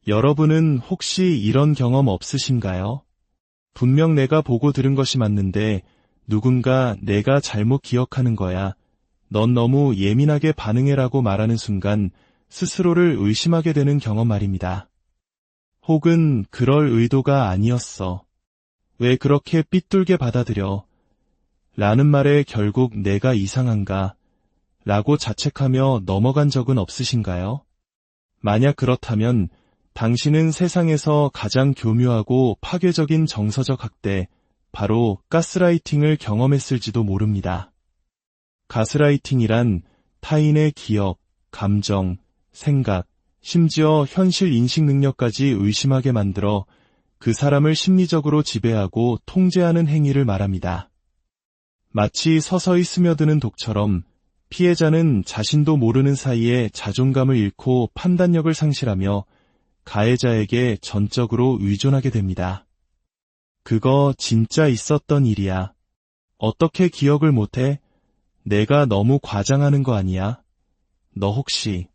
여러분은 혹시 이런 경험 없으신가요? 분명 내가 보고 들은 것이 맞는데 누군가 내가 잘못 기억하는 거야. 넌 너무 예민하게 반응해라고 말하는 순간 스스로를 의심하게 되는 경험 말입니다. 혹은 그럴 의도가 아니었어. 왜 그렇게 삐뚤게 받아들여? 라는 말에 결국 내가 이상한가? 라고 자책하며 넘어간 적은 없으신가요? 만약 그렇다면 당신은 세상에서 가장 교묘하고 파괴적인 정서적 학대, 바로 가스라이팅을 경험했을지도 모릅니다. 가스라이팅이란 타인의 기억, 감정, 생각, 심지어 현실 인식 능력까지 의심하게 만들어 그 사람을 심리적으로 지배하고 통제하는 행위를 말합니다. 마치 서서히 스며드는 독처럼 피해자는 자신도 모르는 사이에 자존감을 잃고 판단력을 상실하며 가해자에게 전적으로 의존하게 됩니다. 그거 진짜 있었던 일이야. 어떻게 기억을 못해? 내가 너무 과장하는 거 아니야? 너 혹시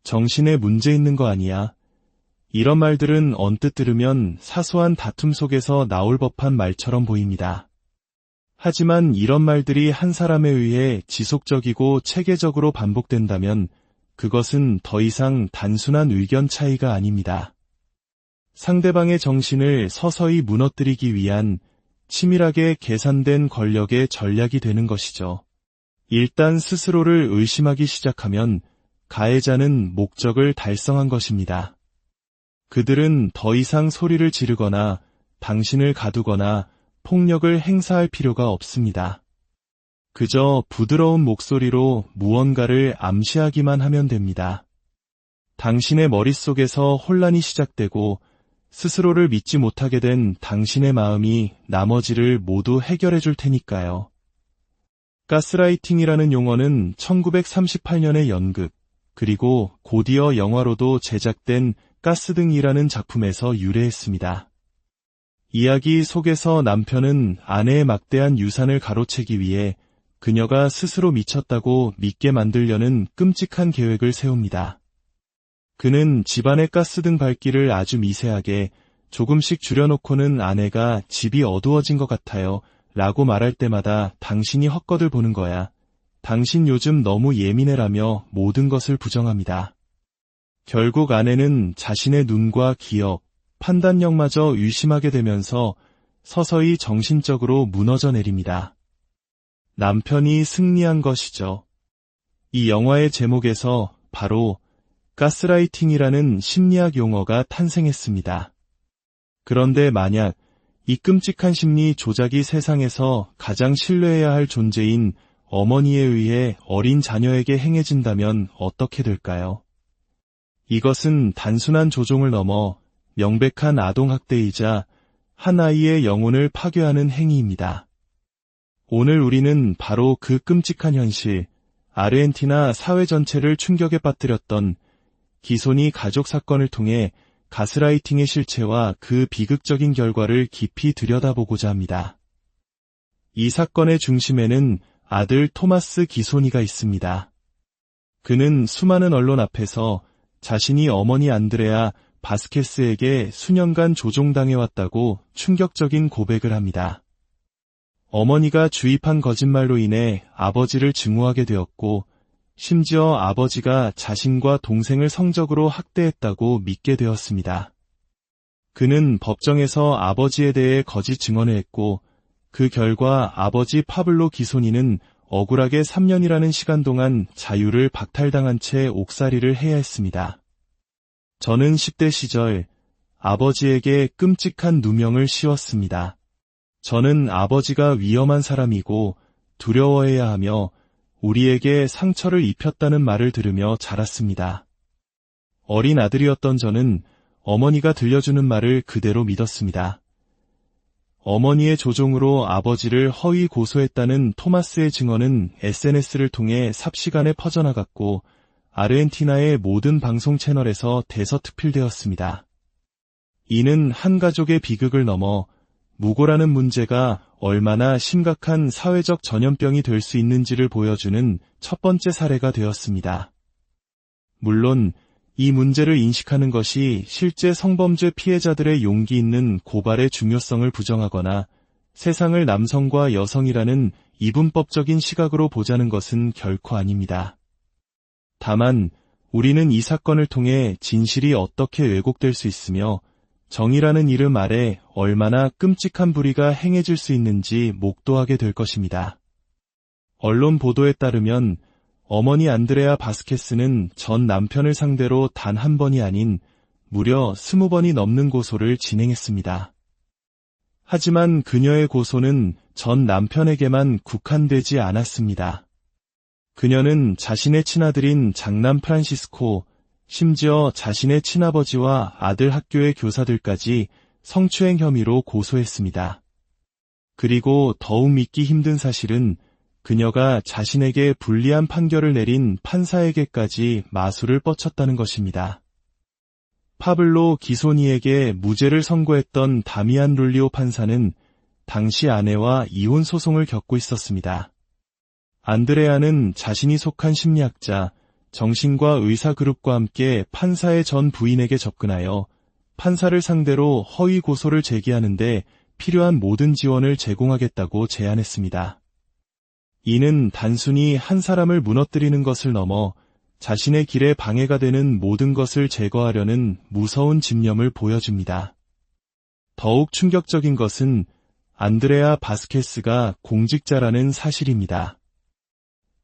정신에 문제 있는 거 아니야? 이런 말들은 언뜻 들으면 사소한 다툼 속에서 나올 법한 말처럼 보입니다. 하지만 이런 말들이 한 사람에 의해 지속적이고 체계적으로 반복된다면 그것은 더 이상 단순한 의견 차이가 아닙니다. 상대방의 정신을 서서히 무너뜨리기 위한 치밀하게 계산된 권력의 전략이 되는 것이죠. 일단 스스로를 의심하기 시작하면 가해자는 목적을 달성한 것입니다. 그들은 더 이상 소리를 지르거나 당신을 가두거나 폭력을 행사할 필요가 없습니다. 그저 부드러운 목소리로 무언가를 암시하기만 하면 됩니다. 당신의 머릿속에서 혼란이 시작되고 스스로를 믿지 못하게 된 당신의 마음이 나머지를 모두 해결해 줄 테니까요. 가스라이팅이라는 용어는 1938년의 연극, 그리고 곧이어 영화로도 제작된 가스등이라는 작품에서 유래했습니다. 이야기 속에서 남편은 아내의 막대한 유산을 가로채기 위해 그녀가 스스로 미쳤다고 믿게 만들려는 끔찍한 계획을 세웁니다. 그는 집안의 가스등 밝기를 아주 미세하게 조금씩 줄여놓고는 아내가 집이 어두워진 것 같아요 라고 말할 때마다 당신이 헛것을 보는 거야. 당신 요즘 너무 예민해라며 모든 것을 부정합니다. 결국 아내는 자신의 눈과 기억, 판단력마저 의심하게 되면서 서서히 정신적으로 무너져 내립니다. 남편이 승리한 것이죠. 이 영화의 제목에서 바로 가스라이팅이라는 심리학 용어가 탄생했습니다. 그런데 만약 이 끔찍한 심리 조작이 세상에서 가장 신뢰해야 할 존재인 어머니에 의해 어린 자녀에게 행해진다면 어떻게 될까요? 이것은 단순한 조종을 넘어 명백한 아동학대이자 한 아이의 영혼을 파괴하는 행위입니다. 오늘 우리는 바로 그 끔찍한 현실, 아르헨티나 사회 전체를 충격에 빠뜨렸던 기소니 가족 사건을 통해 가스라이팅의 실체와 그 비극적인 결과를 깊이 들여다보고자 합니다. 이 사건의 중심에는 아들 토마스 기소니가 있습니다. 그는 수많은 언론 앞에서 자신이 어머니 안드레아 바스케스에게 수년간 조종당해왔다고 충격적인 고백을 합니다. 어머니가 주입한 거짓말로 인해 아버지를 증오하게 되었고 심지어 아버지가 자신과 동생을 성적으로 학대했다고 믿게 되었습니다. 그는 법정에서 아버지에 대해 거짓 증언을 했고 그 결과 아버지 파블로 기소니는 억울하게 3년이라는 시간 동안 자유를 박탈당한 채 옥살이를 해야 했습니다. 저는 10대 시절 아버지에게 끔찍한 누명을 씌웠습니다. 저는 아버지가 위험한 사람이고 두려워해야 하며 우리에게 상처를 입혔다는 말을 들으며 자랐습니다. 어린 아들이었던 저는 어머니가 들려주는 말을 그대로 믿었습니다. 어머니의 조종으로 아버지를 허위 고소했다는 토마스의 증언은 SNS를 통해 삽시간에 퍼져나갔고 아르헨티나의 모든 방송 채널에서 대서특필되었습니다. 이는 한 가족의 비극을 넘어 무고라는 문제가 얼마나 심각한 사회적 전염병이 될 수 있는지를 보여주는 첫 번째 사례가 되었습니다. 물론 이 문제를 인식하는 것이 실제 성범죄 피해자들의 용기 있는 고발의 중요성을 부정하거나 세상을 남성과 여성이라는 이분법적인 시각으로 보자는 것은 결코 아닙니다. 다만 우리는 이 사건을 통해 진실이 어떻게 왜곡될 수 있으며 정의라는 이름 아래 얼마나 끔찍한 불의가 행해질 수 있는지 목도하게 될 것입니다. 언론 보도에 따르면 어머니 안드레아 바스케스는 전 남편을 상대로 단 한 번이 아닌 무려 20번이 넘는 고소를 진행했습니다. 하지만 그녀의 고소는 전 남편에게만 국한되지 않았습니다. 그녀는 자신의 친아들인 장남 프란시스코, 심지어 자신의 친아버지와 아들 학교의 교사들까지 성추행 혐의로 고소했습니다. 그리고 더욱 믿기 힘든 사실은 그녀가 자신에게 불리한 판결을 내린 판사에게까지 마술을 뻗쳤다는 것입니다. 파블로 기소니에게 무죄를 선고했던 다미안 룰리오 판사는 당시 아내와 이혼 소송을 겪고 있었습니다. 안드레아는 자신이 속한 심리학자, 정신과 의사 그룹과 함께 판사의 전 부인에게 접근하여 판사를 상대로 허위 고소를 제기하는데 필요한 모든 지원을 제공하겠다고 제안했습니다. 이는 단순히 한 사람을 무너뜨리는 것을 넘어 자신의 길에 방해가 되는 모든 것을 제거하려는 무서운 집념을 보여줍니다. 더욱 충격적인 것은 안드레아 바스케스가 공직자라는 사실입니다.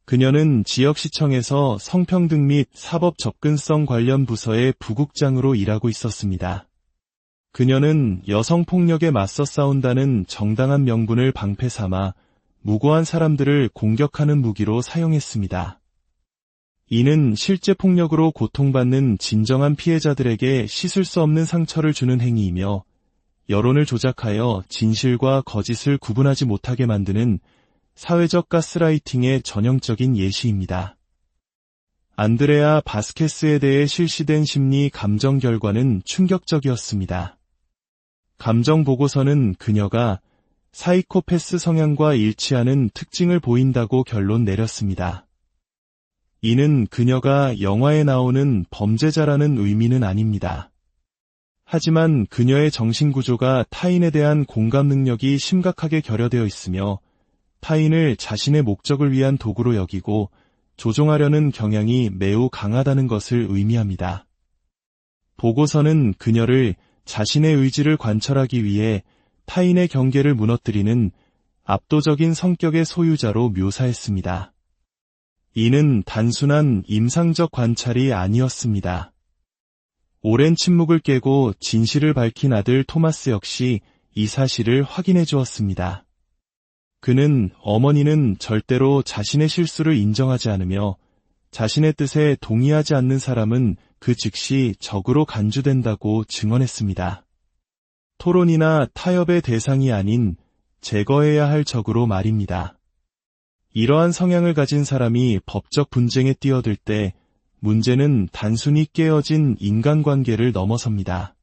그녀는 지역시청에서 성평등 및 사법 접근성 관련 부서의 부국장으로 일하고 있었습니다. 그녀는 여성폭력에 맞서 싸운다는 정당한 명분을 방패 삼아 무고한 사람들을 공격하는 무기로 사용했습니다. 이는 실제 폭력으로 고통받는 진정한 피해자들에게 씻을 수 없는 상처를 주는 행위이며 여론을 조작하여 진실과 거짓을 구분하지 못하게 만드는 사회적 가스라이팅의 전형적인 예시입니다. 안드레아 바스케스에 대해 실시된 심리 감정 결과는 충격적이었습니다. 감정 보고서는 그녀가 사이코패스 성향과 일치하는 특징을 보인다고 결론 내렸습니다. 이는 그녀가 영화에 나오는 범죄자라는 의미는 아닙니다. 하지만 그녀의 정신구조가 타인에 대한 공감 능력이 심각하게 결여되어 있으며 타인을 자신의 목적을 위한 도구로 여기고 조종하려는 경향이 매우 강하다는 것을 의미합니다. 보고서는 그녀를 자신의 의지를 관철하기 위해 타인의 경계를 무너뜨리는 압도적인 성격의 소유자로 묘사했습니다. 이는 단순한 임상적 관찰이 아니었습니다. 오랜 침묵을 깨고 진실을 밝힌 아들 토마스 역시 이 사실을 확인해 주었습니다. 그는 어머니는 절대로 자신의 실수를 인정하지 않으며 자신의 뜻에 동의하지 않는 사람은 그 즉시 적으로 간주된다고 증언했습니다. 토론이나 타협의 대상이 아닌 제거해야 할 적으로 말입니다. 이러한 성향을 가진 사람이 법적 분쟁에 뛰어들 때 문제는 단순히 깨어진 인간관계를 넘어섭니다.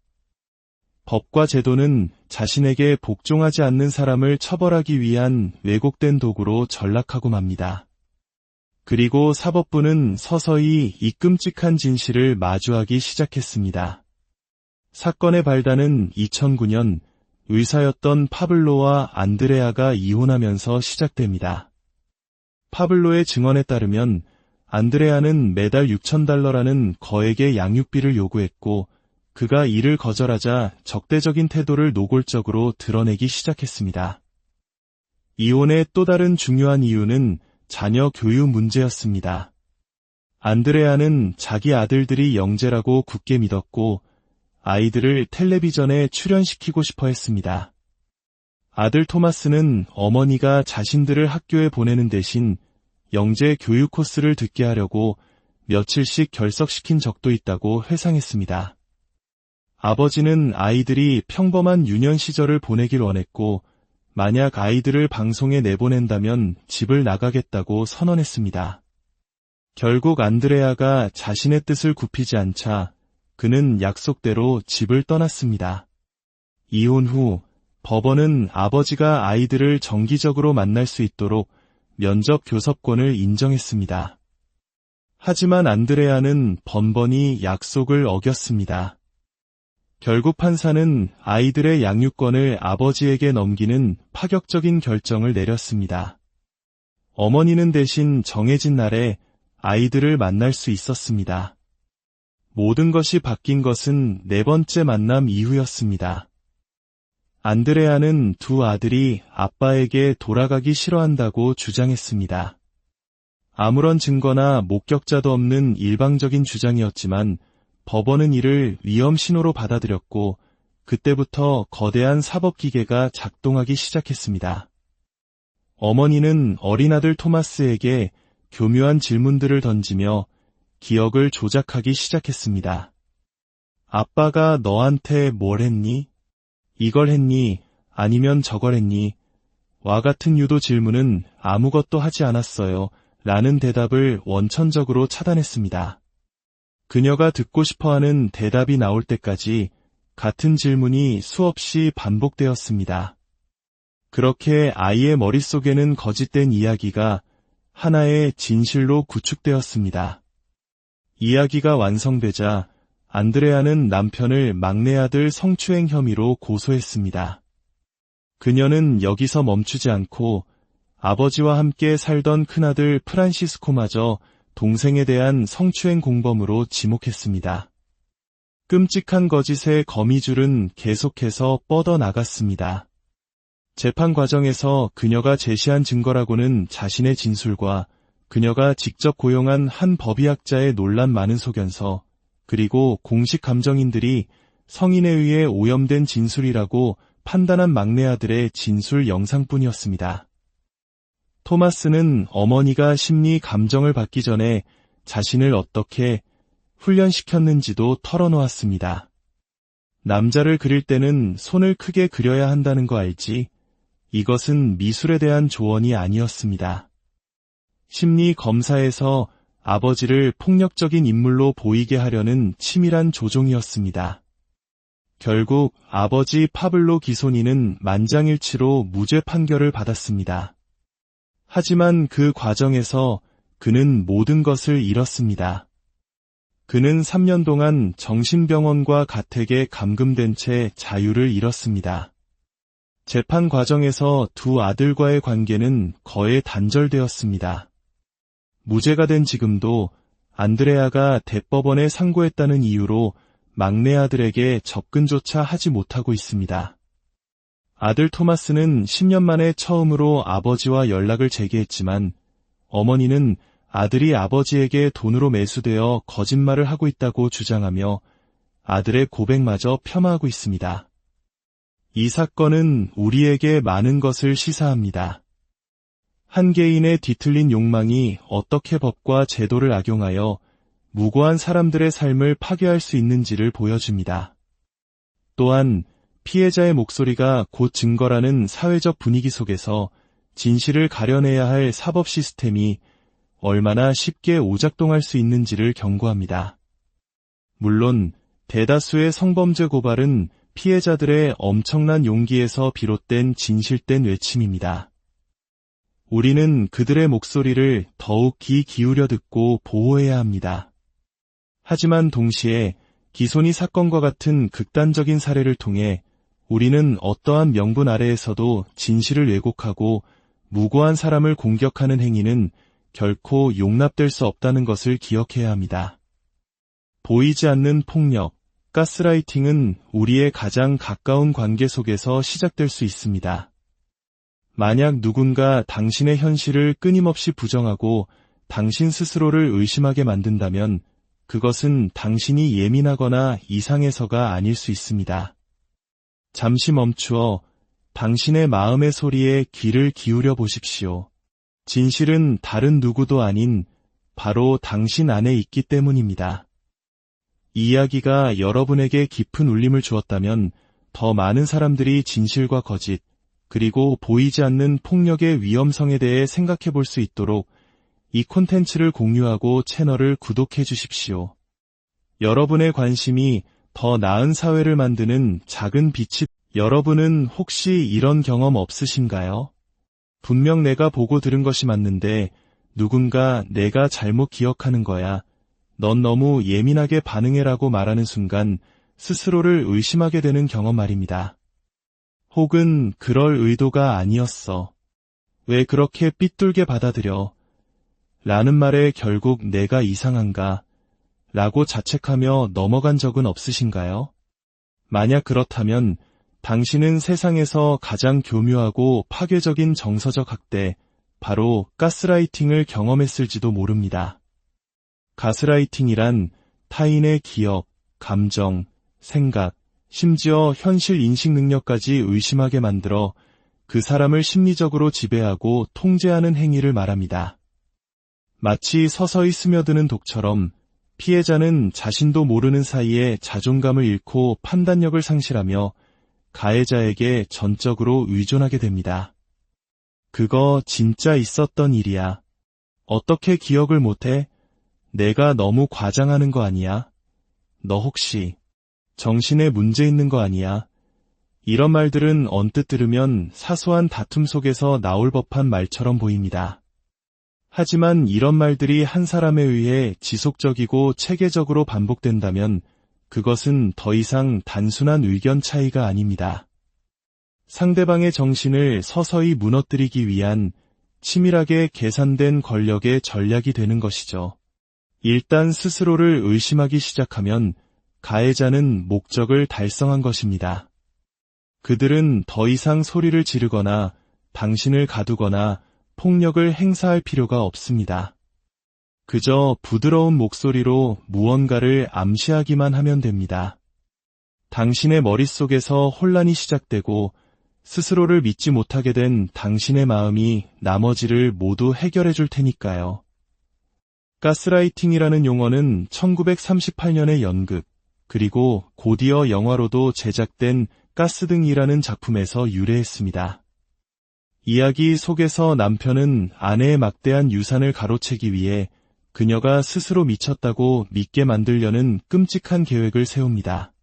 법과 제도는 자신에게 복종하지 않는 사람을 처벌하기 위한 왜곡된 도구로 전락하고 맙니다. 그리고 사법부는 서서히 이 끔찍한 진실을 마주하기 시작했습니다. 사건의 발단은 2009년 의사였던 파블로와 안드레아가 이혼하면서 시작됩니다. 파블로의 증언에 따르면 안드레아는 매달 $6,000라는 거액의 양육비를 요구했고 그가 이를 거절하자 적대적인 태도를 노골적으로 드러내기 시작했습니다. 이혼의 또 다른 중요한 이유는 자녀 교육 문제였습니다. 안드레아는 자기 아들들이 영재라고 굳게 믿었고 아이들을 텔레비전에 출연시키고 싶어 했습니다. 아들 토마스는 어머니가 자신들을 학교에 보내는 대신 영재 교육 코스를 듣게 하려고 며칠씩 결석시킨 적도 있다고 회상했습니다. 아버지는 아이들이 평범한 유년 시절을 보내길 원했고 만약 아이들을 방송에 내보낸다면 집을 나가겠다고 선언했습니다. 결국 안드레아가 자신의 뜻을 굽히지 않자 그는 약속대로 집을 떠났습니다. 이혼 후 법원은 아버지가 아이들을 정기적으로 만날 수 있도록 면접 교섭권을 인정했습니다. 하지만 안드레아는 번번이 약속을 어겼습니다. 결국 판사는 아이들의 양육권을 아버지에게 넘기는 파격적인 결정을 내렸습니다. 어머니는 대신 정해진 날에 아이들을 만날 수 있었습니다. 모든 것이 바뀐 것은 네 번째 만남 이후였습니다. 안드레아는 두 아들이 아빠에게 돌아가기 싫어한다고 주장했습니다. 아무런 증거나 목격자도 없는 일방적인 주장이었지만 법원은 이를 위험 신호로 받아들였고 그때부터 거대한 사법기계가 작동하기 시작했습니다. 어머니는 어린 아들 토마스에게 교묘한 질문들을 던지며 기억을 조작하기 시작했습니다. 아빠가 너한테 뭘 했니? 이걸 했니? 아니면 저걸 했니? 와 같은 유도 질문은 아무것도 하지 않았어요. 라는 대답을 원천적으로 차단했습니다. 그녀가 듣고 싶어하는 대답이 나올 때까지 같은 질문이 수없이 반복되었습니다. 그렇게 아이의 머릿속에는 거짓된 이야기가 하나의 진실로 구축되었습니다. 이야기가 완성되자 안드레아는 남편을 막내 아들 성추행 혐의로 고소했습니다. 그녀는 여기서 멈추지 않고 아버지와 함께 살던 큰아들 프란시스코마저 동생에 대한 성추행 공범으로 지목했습니다. 끔찍한 거짓의 거미줄은 계속해서 뻗어나갔습니다. 재판 과정에서 그녀가 제시한 증거라고는 자신의 진술과 그녀가 직접 고용한 한 법의학자의 논란 많은 소견서, 그리고 공식 감정인들이 성인에 의해 오염된 진술이라고 판단한 막내 아들의 진술 영상뿐이었습니다. 토마스는 어머니가 심리 감정을 받기 전에 자신을 어떻게 훈련시켰는지도 털어놓았습니다. 남자를 그릴 때는 손을 크게 그려야 한다는 거 알지? 이것은 미술에 대한 조언이 아니었습니다. 심리 검사에서 아버지를 폭력적인 인물로 보이게 하려는 치밀한 조종이었습니다. 결국 아버지 파블로 기소니는 만장일치로 무죄 판결을 받았습니다. 하지만 그 과정에서 그는 모든 것을 잃었습니다. 그는 3년 동안 정신병원과 가택에 감금된 채 자유를 잃었습니다. 재판 과정에서 두 아들과의 관계는 거의 단절되었습니다. 무죄가 된 지금도 안드레아가 대법원에 상고했다는 이유로 막내 아들에게 접근조차 하지 못하고 있습니다. 아들 토마스는 10년 만에 처음으로 아버지와 연락을 재개했지만 어머니는 아들이 아버지에게 돈으로 매수되어 거짓말을 하고 있다고 주장하며 아들의 고백마저 폄하하고 있습니다. 이 사건은 우리에게 많은 것을 시사합니다. 한 개인의 뒤틀린 욕망이 어떻게 법과 제도를 악용하여 무고한 사람들의 삶을 파괴할 수 있는지를 보여줍니다. 또한 피해자의 목소리가 곧 증거라는 사회적 분위기 속에서 진실을 가려내야 할 사법 시스템이 얼마나 쉽게 오작동할 수 있는지를 경고합니다. 물론 대다수의 성범죄 고발은 피해자들의 엄청난 용기에서 비롯된 진실된 외침입니다. 우리는 그들의 목소리를 더욱 귀 기울여 듣고 보호해야 합니다. 하지만 동시에 기소니 사건과 같은 극단적인 사례를 통해 우리는 어떠한 명분 아래에서도 진실을 왜곡하고 무고한 사람을 공격하는 행위는 결코 용납될 수 없다는 것을 기억해야 합니다. 보이지 않는 폭력, 가스라이팅은 우리의 가장 가까운 관계 속에서 시작될 수 있습니다. 만약 누군가 당신의 현실을 끊임없이 부정하고 당신 스스로를 의심하게 만든다면 그것은 당신이 예민하거나 이상해서가 아닐 수 있습니다. 잠시 멈추어 당신의 마음의 소리에 귀를 기울여 보십시오. 진실은 다른 누구도 아닌 바로 당신 안에 있기 때문입니다. 이 이야기가 여러분에게 깊은 울림을 주었다면 더 많은 사람들이 진실과 거짓, 그리고 보이지 않는 폭력의 위험성에 대해 생각해 볼 수 있도록 이 콘텐츠를 공유하고 채널을 구독해 주십시오. 여러분의 관심이 더 나은 사회를 만드는 작은 빛이. 여러분은 혹시 이런 경험 없으신가요? 분명 내가 보고 들은 것이 맞는데 누군가 내가 잘못 기억하는 거야. 넌 너무 예민하게 반응해라고 말하는 순간 스스로를 의심하게 되는 경험 말입니다. 혹은 그럴 의도가 아니었어. 왜 그렇게 삐뚤게 받아들여? 라는 말에 결국 내가 이상한가? 라고 자책하며 넘어간 적은 없으신가요? 만약 그렇다면 당신은 세상에서 가장 교묘하고 파괴적인 정서적 학대, 바로 가스라이팅을 경험했을지도 모릅니다. 가스라이팅이란 타인의 기억, 감정, 생각, 심지어 현실 인식 능력까지 의심하게 만들어 그 사람을 심리적으로 지배하고 통제하는 행위를 말합니다. 마치 서서히 스며드는 독처럼 피해자는 자신도 모르는 사이에 자존감을 잃고 판단력을 상실하며 가해자에게 전적으로 의존하게 됩니다. 그거 진짜 있었던 일이야. 어떻게 기억을 못해? 내가 너무 과장하는 거 아니야? 너 혹시 정신에 문제 있는 거 아니야? 이런 말들은 언뜻 들으면 사소한 다툼 속에서 나올 법한 말처럼 보입니다. 하지만 이런 말들이 한 사람에 의해 지속적이고 체계적으로 반복된다면 그것은 더 이상 단순한 의견 차이가 아닙니다. 상대방의 정신을 서서히 무너뜨리기 위한 치밀하게 계산된 권력의 전략이 되는 것이죠. 일단 스스로를 의심하기 시작하면 가해자는 목적을 달성한 것입니다. 그들은 더 이상 소리를 지르거나 당신을 가두거나 폭력을 행사할 필요가 없습니다. 그저 부드러운 목소리로 무언가를 암시하기만 하면 됩니다. 당신의 머릿속에서 혼란이 시작되고 스스로를 믿지 못하게 된 당신의 마음이 나머지를 모두 해결해 줄 테니까요. 가스라이팅이라는 용어는 1938년의 연극, 그리고 곧이어 영화로도 제작된 가스등이라는 작품에서 유래했습니다. 이야기 속에서 남편은 아내의 막대한 유산을 가로채기 위해 그녀가 스스로 미쳤다고 믿게 만들려는 끔찍한 계획을 세웁니다.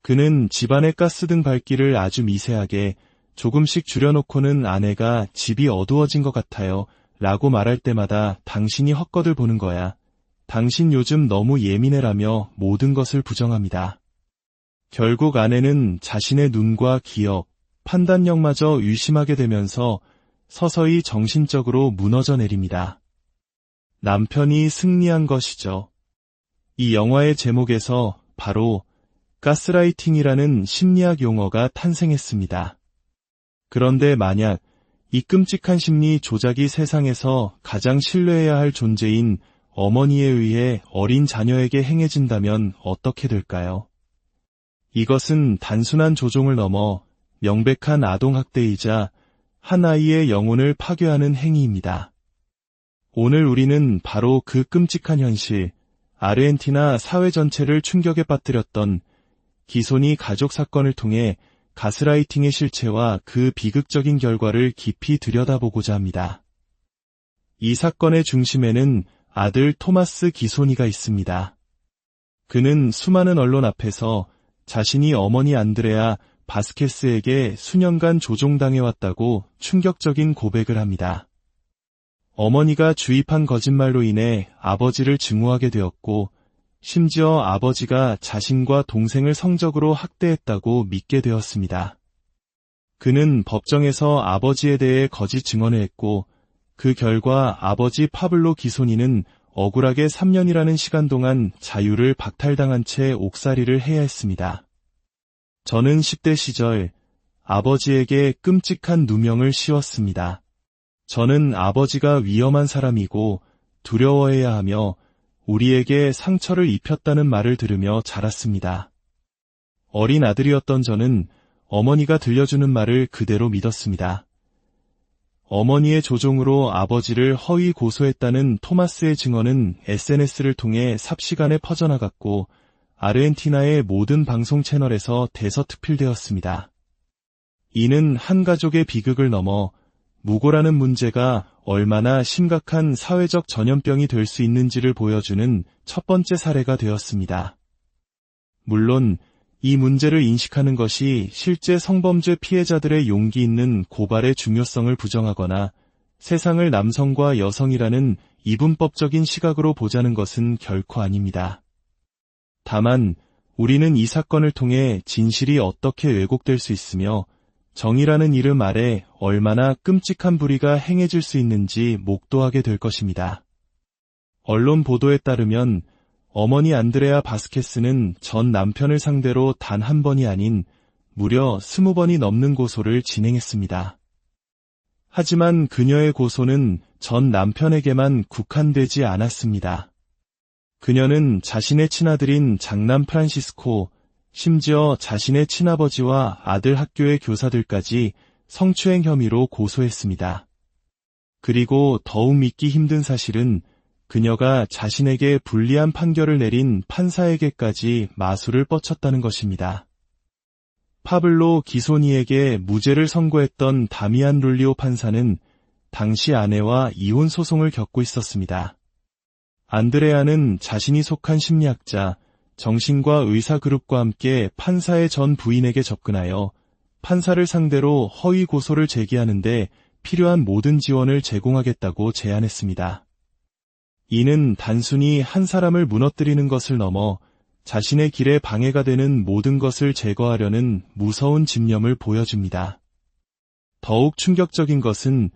그는 집안의 가스등 밝기를 아주 미세하게 조금씩 줄여놓고는 아내가 집이 어두워진 것 같아요 라고 말할 때마다 당신이 헛것을 보는 거야. 당신 요즘 너무 예민해라며 모든 것을 부정합니다. 결국 아내는 자신의 눈과 기억, 판단력마저 의심하게 되면서 서서히 정신적으로 무너져 내립니다. 남편이 승리한 것이죠. 이 영화의 제목에서 바로 가스라이팅이라는 심리학 용어가 탄생했습니다. 그런데 만약 이 끔찍한 심리 조작이 세상에서 가장 신뢰해야 할 존재인 어머니에 의해 어린 자녀에게 행해진다면 어떻게 될까요? 이것은 단순한 조종을 넘어 명백한 아동학대이자 한 아이의 영혼을 파괴하는 행위입니다. 오늘 우리는 바로 그 끔찍한 현실, 아르헨티나 사회 전체를 충격에 빠뜨렸던 기손이 가족 사건을 통해 가스라이팅의 실체와 그 비극적인 결과를 깊이 들여다보고자 합니다. 이 사건의 중심에는 아들 토마스 기손이가 있습니다. 그는 수많은 언론 앞에서 자신이 어머니 안드레아 바스케스에게 수년간 조종당해왔다고 충격적인 고백을 합니다. 어머니가 주입한 거짓말로 인해 아버지를 증오하게 되었고 심지어 아버지가 자신과 동생을 성적으로 학대했다고 믿게 되었습니다. 그는 법정에서 아버지에 대해 거짓 증언을 했고 그 결과 아버지 파블로 기손이는 억울하게 3년이라는 시간 동안 자유를 박탈당한 채 옥살이를 해야 했습니다. 저는 10대 시절 아버지에게 끔찍한 누명을 씌웠습니다. 저는 아버지가 위험한 사람이고 두려워해야 하며 우리에게 상처를 입혔다는 말을 들으며 자랐습니다. 어린 아들이었던 저는 어머니가 들려주는 말을 그대로 믿었습니다. 어머니의 조종으로 아버지를 허위 고소했다는 토마스의 증언은 SNS를 통해 삽시간에 퍼져나갔고 아르헨티나의 모든 방송 채널에서 대서특필되었습니다. 이는 한 가족의 비극을 넘어 무고라는 문제가 얼마나 심각한 사회적 전염병이 될 수 있는지를 보여주는 첫 번째 사례가 되었습니다. 물론 이 문제를 인식하는 것이 실제 성범죄 피해자들의 용기 있는 고발의 중요성을 부정하거나 세상을 남성과 여성이라는 이분법적인 시각으로 보자는 것은 결코 아닙니다. 다만 우리는 이 사건을 통해 진실이 어떻게 왜곡될 수 있으며 정의라는 이름 아래 얼마나 끔찍한 불의가 행해질 수 있는지 목도하게 될 것입니다. 언론 보도에 따르면 어머니 안드레아 바스케스는 전 남편을 상대로 단 한 번이 아닌 무려 20번이 넘는 고소를 진행했습니다. 하지만 그녀의 고소는 전 남편에게만 국한되지 않았습니다. 그녀는 자신의 친아들인 장남 프란시스코, 심지어 자신의 친아버지와 아들 학교의 교사들까지 성추행 혐의로 고소했습니다. 그리고 더욱 믿기 힘든 사실은 그녀가 자신에게 불리한 판결을 내린 판사에게까지 마술을 뻗쳤다는 것입니다. 파블로 기소니에게 무죄를 선고했던 다미안 룰리오 판사는 당시 아내와 이혼 소송을 겪고 있었습니다. 안드레아는 자신이 속한 심리학자, 정신과 의사 그룹과 함께 판사의 전 부인에게 접근하여 판사를 상대로 허위 고소를 제기하는데 필요한 모든 지원을 제공하겠다고 제안했습니다. 이는 단순히 한 사람을 무너뜨리는 것을 넘어 자신의 길에 방해가 되는 모든 것을 제거하려는 무서운 집념을 보여줍니다. 더욱 충격적인 것은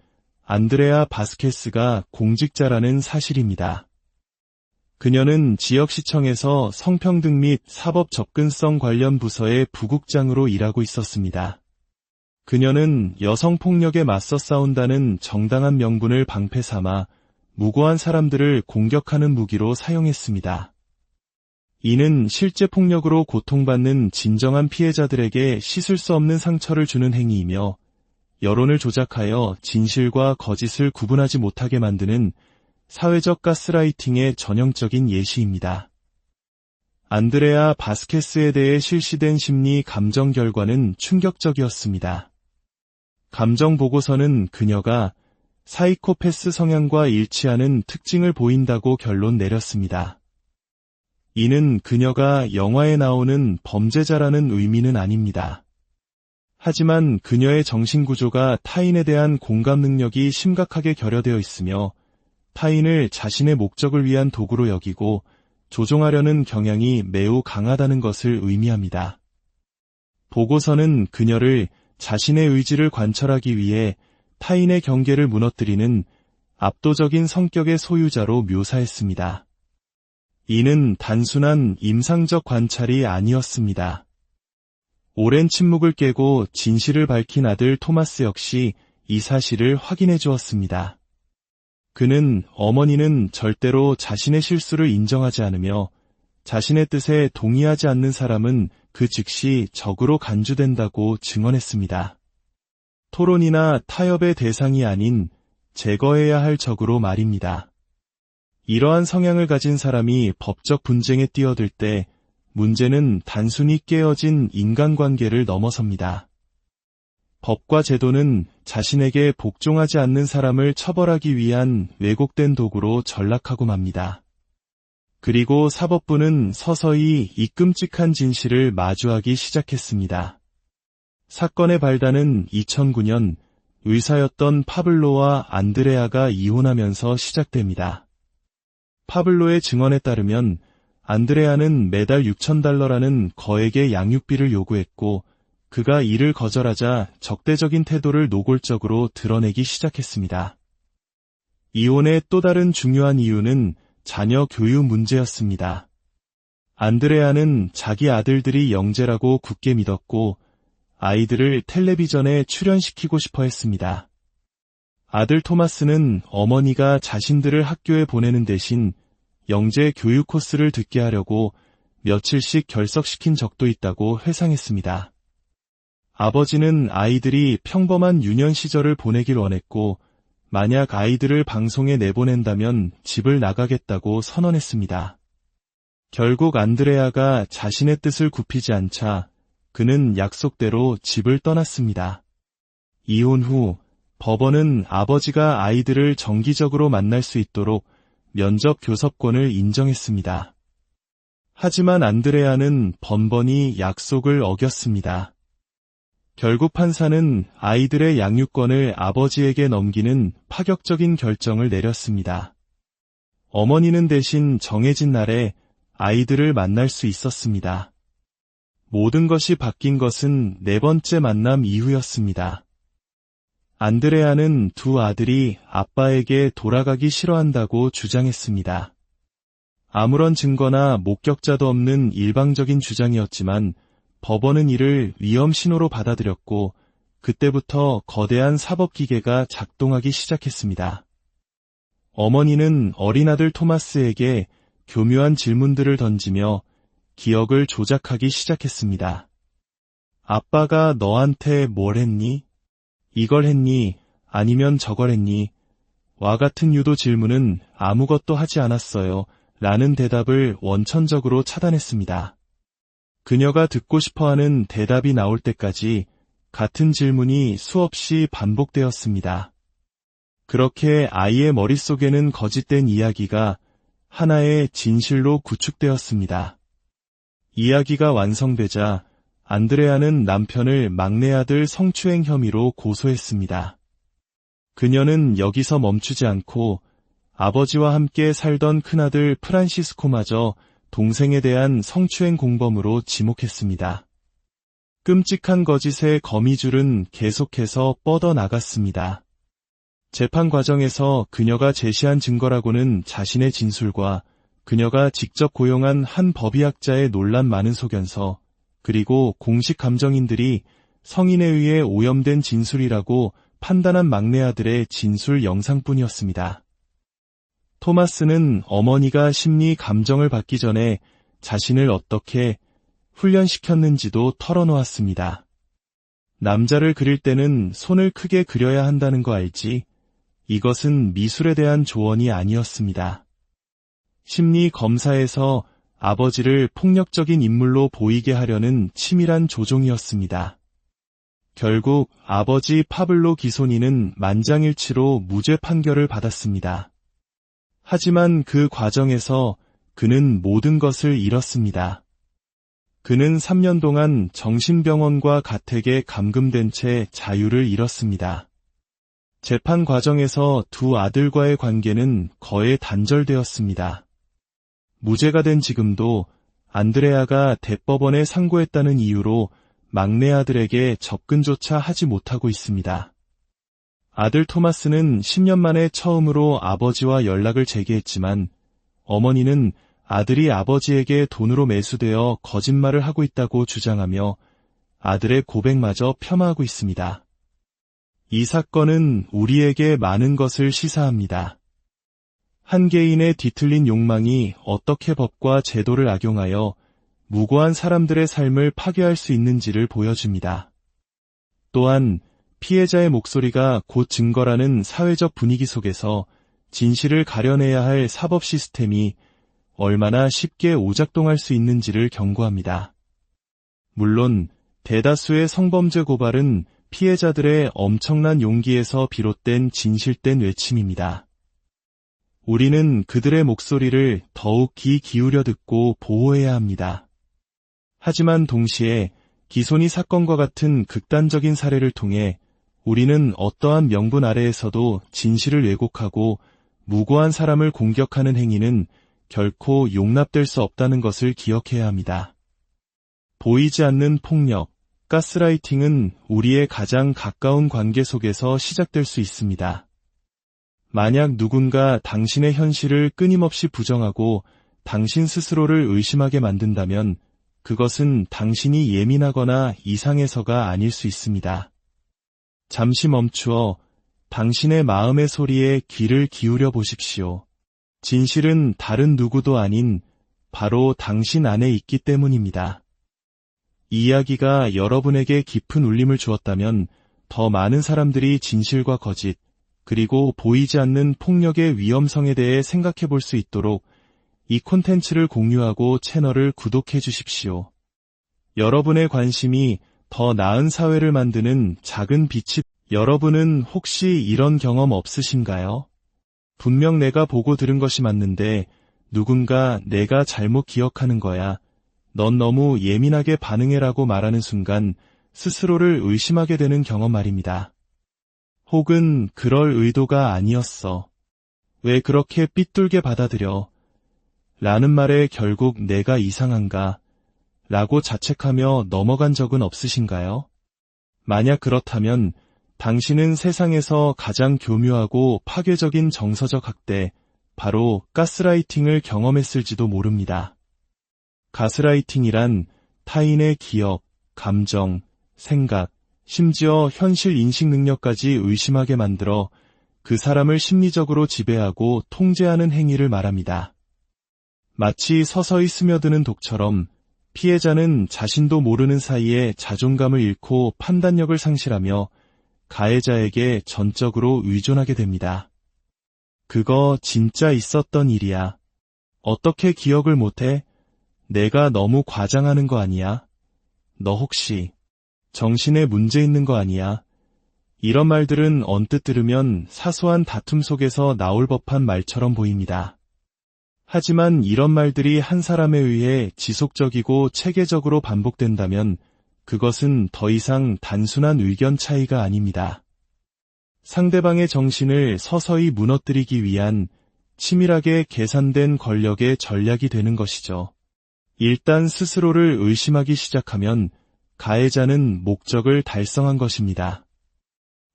안드레아 바스케스가 공직자라는 사실입니다. 그녀는 지역시청에서 성평등 및 사법 접근성 관련 부서의 부국장으로 일하고 있었습니다. 그녀는 여성폭력에 맞서 싸운다는 정당한 명분을 방패 삼아 무고한 사람들을 공격하는 무기로 사용했습니다. 이는 실제 폭력으로 고통받는 진정한 피해자들에게 씻을 수 없는 상처를 주는 행위이며 여론을 조작하여 진실과 거짓을 구분하지 못하게 만드는 사회적 가스라이팅의 전형적인 예시입니다. 안드레아 바스케스에 대해 실시된 심리 감정 결과는 충격적이었습니다. 감정 보고서는 그녀가 사이코패스 성향과 일치하는 특징을 보인다고 결론 내렸습니다. 이는 그녀가 영화에 나오는 범죄자라는 의미는 아닙니다. 하지만 그녀의 정신구조가 타인에 대한 공감 능력이 심각하게 결여되어 있으며 타인을 자신의 목적을 위한 도구로 여기고 조종하려는 경향이 매우 강하다는 것을 의미합니다. 보고서는 그녀를 자신의 의지를 관철하기 위해 타인의 경계를 무너뜨리는 압도적인 성격의 소유자로 묘사했습니다. 이는 단순한 임상적 관찰이 아니었습니다. 오랜 침묵을 깨고 진실을 밝힌 아들 토마스 역시 이 사실을 확인해 주었습니다. 그는 어머니는 절대로 자신의 실수를 인정하지 않으며 자신의 뜻에 동의하지 않는 사람은 그 즉시 적으로 간주된다고 증언했습니다. 토론이나 타협의 대상이 아닌 제거해야 할 적으로 말입니다. 이러한 성향을 가진 사람이 법적 분쟁에 뛰어들 때 문제는 단순히 깨어진 인간관계를 넘어섭니다. 법과 제도는 자신에게 복종하지 않는 사람을 처벌하기 위한 왜곡된 도구로 전락하고 맙니다. 그리고 사법부는 서서히 이 끔찍한 진실을 마주하기 시작했습니다. 사건의 발단은 2009년 의사였던 파블로와 안드레아가 이혼하면서 시작됩니다. 파블로의 증언에 따르면 안드레아는 매달 $6,000라는 거액의 양육비를 요구했고 그가 이를 거절하자 적대적인 태도를 노골적으로 드러내기 시작했습니다. 이혼의 또 다른 중요한 이유는 자녀 교육 문제였습니다. 안드레아는 자기 아들들이 영재라고 굳게 믿었고 아이들을 텔레비전에 출연시키고 싶어 했습니다. 아들 토마스는 어머니가 자신들을 학교에 보내는 대신 영재 교육 코스를 듣게 하려고 며칠씩 결석시킨 적도 있다고 회상했습니다. 아버지는 아이들이 평범한 유년 시절을 보내길 원했고 만약 아이들을 방송에 내보낸다면 집을 나가겠다고 선언했습니다. 결국 안드레아가 자신의 뜻을 굽히지 않자 그는 약속대로 집을 떠났습니다. 이혼 후 법원은 아버지가 아이들을 정기적으로 만날 수 있도록 면접 교섭권을 인정했습니다. 하지만 안드레아는 번번이 약속을 어겼습니다. 결국 판사는 아이들의 양육권을 아버지에게 넘기는 파격적인 결정을 내렸습니다. 어머니는 대신 정해진 날에 아이들을 만날 수 있었습니다. 모든 것이 바뀐 것은 네 번째 만남 이후였습니다. 안드레아는 두 아들이 아빠에게 돌아가기 싫어한다고 주장했습니다. 아무런 증거나 목격자도 없는 일방적인 주장이었지만 법원은 이를 위험 신호로 받아들였고 그때부터 거대한 사법기계가 작동하기 시작했습니다. 어머니는 어린 아들 토마스에게 교묘한 질문들을 던지며 기억을 조작하기 시작했습니다. 아빠가 너한테 뭘 했니? 이걸 했니? 아니면 저걸 했니? 와 같은 유도 질문은 아무것도 하지 않았어요. 라는 대답을 원천적으로 차단했습니다. 그녀가 듣고 싶어하는 대답이 나올 때까지 같은 질문이 수없이 반복되었습니다. 그렇게 아이의 머릿속에는 거짓된 이야기가 하나의 진실로 구축되었습니다. 이야기가 완성되자 안드레아는 남편을 막내 아들 성추행 혐의로 고소했습니다. 그녀는 여기서 멈추지 않고 아버지와 함께 살던 큰아들 프란시스코마저 동생에 대한 성추행 공범으로 지목했습니다. 끔찍한 거짓의 거미줄은 계속해서 뻗어나갔습니다. 재판 과정에서 그녀가 제시한 증거라고는 자신의 진술과 그녀가 직접 고용한 한 법의학자의 논란 많은 소견서, 그리고 공식 감정인들이 성인에 의해 오염된 진술이라고 판단한 막내 아들의 진술 영상뿐이었습니다. 토마스는 어머니가 심리 감정을 받기 전에 자신을 어떻게 훈련시켰는지도 털어놓았습니다. 남자를 그릴 때는 손을 크게 그려야 한다는 거 알지? 이것은 미술에 대한 조언이 아니었습니다. 심리 검사에서 아버지를 폭력적인 인물로 보이게 하려는 치밀한 조종이었습니다. 결국 아버지 파블로 기소니는 만장일치로 무죄 판결을 받았습니다. 하지만 그 과정에서 그는 모든 것을 잃었습니다. 그는 3년 동안 정신병원과 가택에 감금된 채 자유를 잃었습니다. 재판 과정에서 두 아들과의 관계는 거의 단절되었습니다. 무죄가 된 지금도 안드레아가 대법원에 상고했다는 이유로 막내 아들에게 접근조차 하지 못하고 있습니다. 아들 토마스는 10년 만에 처음으로 아버지와 연락을 재개했지만 어머니는 아들이 아버지에게 돈으로 매수되어 거짓말을 하고 있다고 주장하며 아들의 고백마저 폄하하고 있습니다. 이 사건은 우리에게 많은 것을 시사합니다. 한 개인의 뒤틀린 욕망이 어떻게 법과 제도를 악용하여 무고한 사람들의 삶을 파괴할 수 있는지를 보여줍니다. 또한 피해자의 목소리가 곧 증거라는 사회적 분위기 속에서 진실을 가려내야 할 사법 시스템이 얼마나 쉽게 오작동할 수 있는지를 경고합니다. 물론 대다수의 성범죄 고발은 피해자들의 엄청난 용기에서 비롯된 진실된 외침입니다. 우리는 그들의 목소리를 더욱 귀 기울여 듣고 보호해야 합니다. 하지만 동시에 기소니 사건과 같은 극단적인 사례를 통해 우리는 어떠한 명분 아래에서도 진실을 왜곡하고 무고한 사람을 공격하는 행위는 결코 용납될 수 없다는 것을 기억해야 합니다. 보이지 않는 폭력, 가스라이팅은 우리의 가장 가까운 관계 속에서 시작될 수 있습니다. 만약 누군가 당신의 현실을 끊임없이 부정하고 당신 스스로를 의심하게 만든다면 그것은 당신이 예민하거나 이상해서가 아닐 수 있습니다. 잠시 멈추어 당신의 마음의 소리에 귀를 기울여 보십시오. 진실은 다른 누구도 아닌 바로 당신 안에 있기 때문입니다. 이 이야기가 여러분에게 깊은 울림을 주었다면 더 많은 사람들이 진실과 거짓, 그리고 보이지 않는 폭력의 위험성에 대해 생각해 볼 수 있도록 이 콘텐츠를 공유하고 채널을 구독해 주십시오. 여러분의 관심이 더 나은 사회를 만드는 작은 빛이. 여러분은 혹시 이런 경험 없으신가요? 분명 내가 보고 들은 것이 맞는데 누군가 내가 잘못 기억하는 거야. 넌 너무 예민하게 반응해라고 말하는 순간 스스로를 의심하게 되는 경험 말입니다. 혹은 그럴 의도가 아니었어. 왜 그렇게 삐뚤게 받아들여? 라는 말에 결국 내가 이상한가? 라고 자책하며 넘어간 적은 없으신가요? 만약 그렇다면 당신은 세상에서 가장 교묘하고 파괴적인 정서적 학대, 바로 가스라이팅을 경험했을지도 모릅니다. 가스라이팅이란 타인의 기억, 감정, 생각, 심지어 현실 인식 능력까지 의심하게 만들어 그 사람을 심리적으로 지배하고 통제하는 행위를 말합니다. 마치 서서히 스며드는 독처럼 피해자는 자신도 모르는 사이에 자존감을 잃고 판단력을 상실하며 가해자에게 전적으로 의존하게 됩니다. 그거 진짜 있었던 일이야. 어떻게 기억을 못해? 내가 너무 과장하는 거 아니야? 너 혹시 정신에 문제 있는 거 아니야? 이런 말들은 언뜻 들으면 사소한 다툼 속에서 나올 법한 말처럼 보입니다. 하지만 이런 말들이 한 사람에 의해 지속적이고 체계적으로 반복된다면 그것은 더 이상 단순한 의견 차이가 아닙니다. 상대방의 정신을 서서히 무너뜨리기 위한 치밀하게 계산된 권력의 전략이 되는 것이죠. 일단 스스로를 의심하기 시작하면 가해자는 목적을 달성한 것입니다.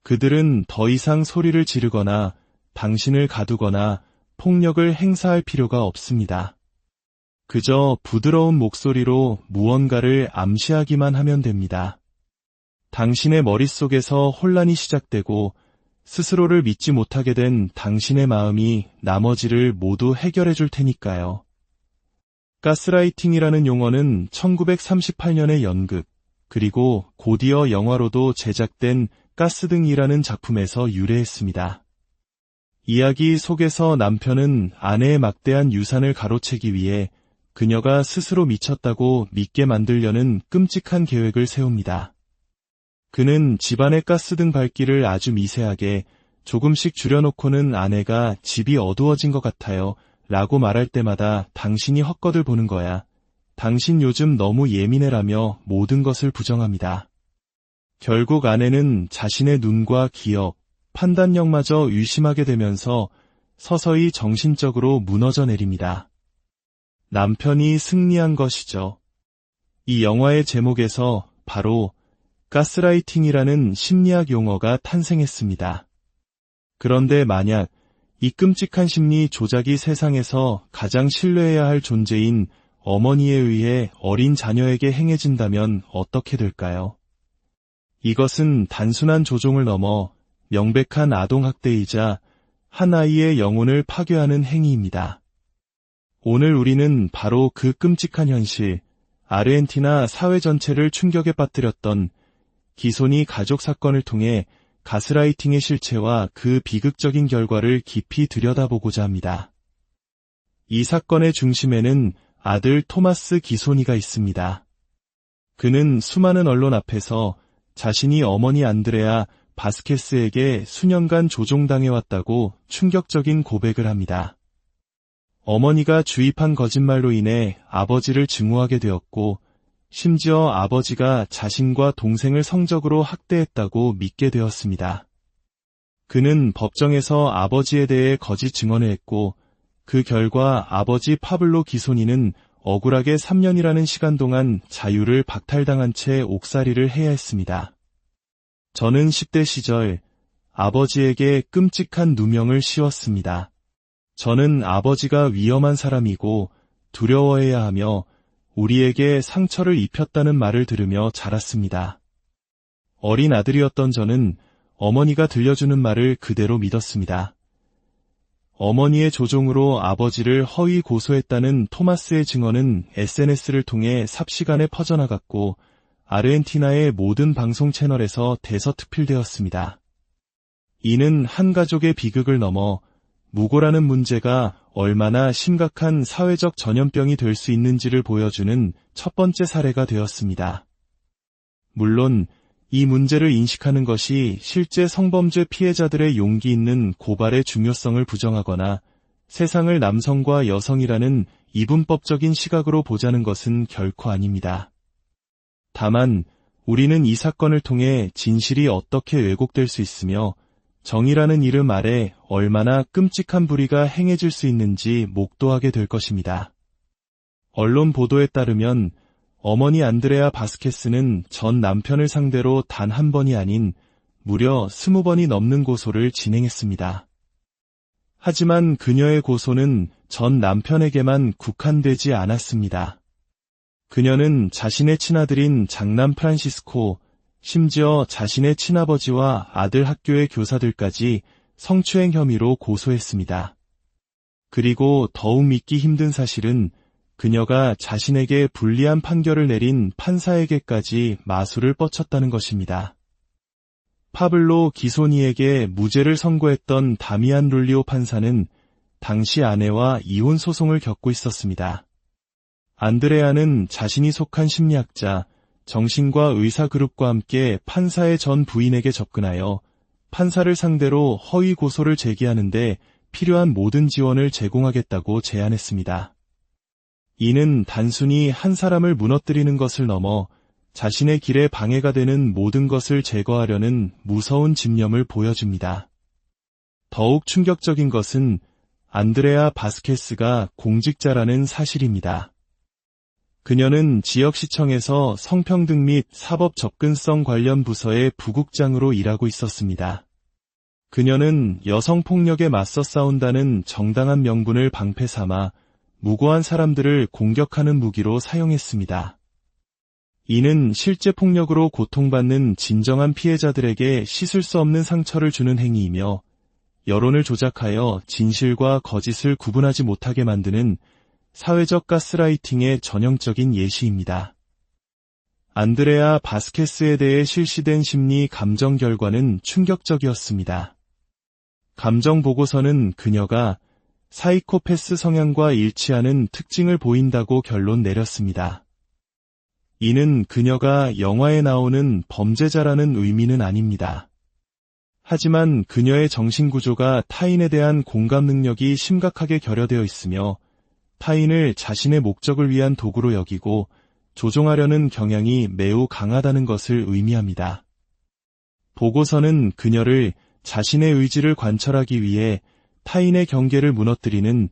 그들은 더 이상 소리를 지르거나 당신을 가두거나 폭력을 행사할 필요가 없습니다. 그저 부드러운 목소리로 무언가를 암시하기만 하면 됩니다. 당신의 머릿속에서 혼란이 시작되고 스스로를 믿지 못하게 된 당신의 마음이 나머지를 모두 해결해 줄 테니까요. 가스라이팅이라는 용어는 1938년의 연극, 그리고 곧이어 영화로도 제작된 가스등이라는 작품에서 유래했습니다. 이야기 속에서 남편은 아내의 막대한 유산을 가로채기 위해 그녀가 스스로 미쳤다고 믿게 만들려는 끔찍한 계획을 세웁니다. 그는 집안의 가스등 밝기를 아주 미세하게 조금씩 줄여놓고는 아내가 집이 어두워진 것 같아요 라고 말할 때마다 당신이 헛것을 보는 거야. 당신 요즘 너무 예민해라며 모든 것을 부정합니다. 결국 아내는 자신의 눈과 기억, 판단력마저 의심하게 되면서 서서히 정신적으로 무너져 내립니다. 남편이 승리한 것이죠. 이 영화의 제목에서 바로 가스라이팅이라는 심리학 용어가 탄생했습니다. 그런데 만약 이 끔찍한 심리 조작이 세상에서 가장 신뢰해야 할 존재인 어머니에 의해 어린 자녀에게 행해진다면 어떻게 될까요? 이것은 단순한 조종을 넘어 명백한 아동학대이자 한 아이의 영혼을 파괴하는 행위입니다. 오늘 우리는 바로 그 끔찍한 현실, 아르헨티나 사회 전체를 충격에 빠뜨렸던 기소니 가족 사건을 통해 가스라이팅의 실체와 그 비극적인 결과를 깊이 들여다보고자 합니다. 이 사건의 중심에는 아들 토마스 기소니가 있습니다. 그는 수많은 언론 앞에서 자신이 어머니 안드레아 바스케스에게 수년간 조종당해왔다고 충격적인 고백을 합니다. 어머니가 주입한 거짓말로 인해 아버지를 증오하게 되었고 심지어 아버지가 자신과 동생을 성적으로 학대했다고 믿게 되었습니다. 그는 법정에서 아버지에 대해 거짓 증언을 했고 그 결과 아버지 파블로 기소니는 억울하게 3년이라는 시간 동안 자유를 박탈당한 채 옥살이를 해야 했습니다. 저는 10대 시절 아버지에게 끔찍한 누명을 씌웠습니다. 저는 아버지가 위험한 사람이고 두려워해야 하며 우리에게 상처를 입혔다는 말을 들으며 자랐습니다. 어린 아들이었던 저는 어머니가 들려주는 말을 그대로 믿었습니다. 어머니의 조종으로 아버지를 허위 고소했다는 토마스의 증언은 SNS를 통해 삽시간에 퍼져나갔고 아르헨티나의 모든 방송 채널에서 대서특필되었습니다. 이는 한 가족의 비극을 넘어 무고라는 문제가 얼마나 심각한 사회적 전염병이 될 수 있는지를 보여주는 첫 번째 사례가 되었습니다. 물론 이 문제를 인식하는 것이 실제 성범죄 피해자들의 용기 있는 고발의 중요성을 부정하거나 세상을 남성과 여성이라는 이분법적인 시각으로 보자는 것은 결코 아닙니다. 다만 우리는 이 사건을 통해 진실이 어떻게 왜곡될 수 있으며 정의라는 이름 아래 얼마나 끔찍한 불의가 행해질 수 있는지 목도하게 될 것입니다. 언론 보도에 따르면 어머니 안드레아 바스케스는 전 남편을 상대로 단 한 번이 아닌 무려 20번이 넘는 고소를 진행했습니다. 하지만 그녀의 고소는 전 남편에게만 국한되지 않았습니다. 그녀는 자신의 친아들인 장남 프란시스코, 심지어 자신의 친아버지와 아들 학교의 교사들까지 성추행 혐의로 고소했습니다. 그리고 더욱 믿기 힘든 사실은 그녀가 자신에게 불리한 판결을 내린 판사에게까지 마술을 뻗쳤다는 것입니다. 파블로 기소니에게 무죄를 선고했던 다미안 룰리오 판사는 당시 아내와 이혼 소송을 겪고 있었습니다. 안드레아는 자신이 속한 심리학자, 정신과 의사 그룹과 함께 판사의 전 부인에게 접근하여 판사를 상대로 허위 고소를 제기하는데 필요한 모든 지원을 제공하겠다고 제안했습니다. 이는 단순히 한 사람을 무너뜨리는 것을 넘어 자신의 길에 방해가 되는 모든 것을 제거하려는 무서운 집념을 보여줍니다. 더욱 충격적인 것은 안드레아 바스케스가 공직자라는 사실입니다. 그녀는 지역시청에서 성평등 및 사법 접근성 관련 부서의 부국장으로 일하고 있었습니다. 그녀는 여성폭력에 맞서 싸운다는 정당한 명분을 방패 삼아 무고한 사람들을 공격하는 무기로 사용했습니다. 이는 실제 폭력으로 고통받는 진정한 피해자들에게 씻을 수 없는 상처를 주는 행위이며 여론을 조작하여 진실과 거짓을 구분하지 못하게 만드는 사회적 가스라이팅의 전형적인 예시입니다. 안드레아 바스케스에 대해 실시된 심리 감정 결과는 충격적이었습니다. 감정 보고서는 그녀가 사이코패스 성향과 일치하는 특징을 보인다고 결론 내렸습니다. 이는 그녀가 영화에 나오는 범죄자라는 의미는 아닙니다. 하지만 그녀의 정신구조가 타인에 대한 공감 능력이 심각하게 결여되어 있으며 타인을 자신의 목적을 위한 도구로 여기고 조종하려는 경향이 매우 강하다는 것을 의미합니다. 보고서는 그녀를 자신의 의지를 관철하기 위해 타인의 경계를 무너뜨리는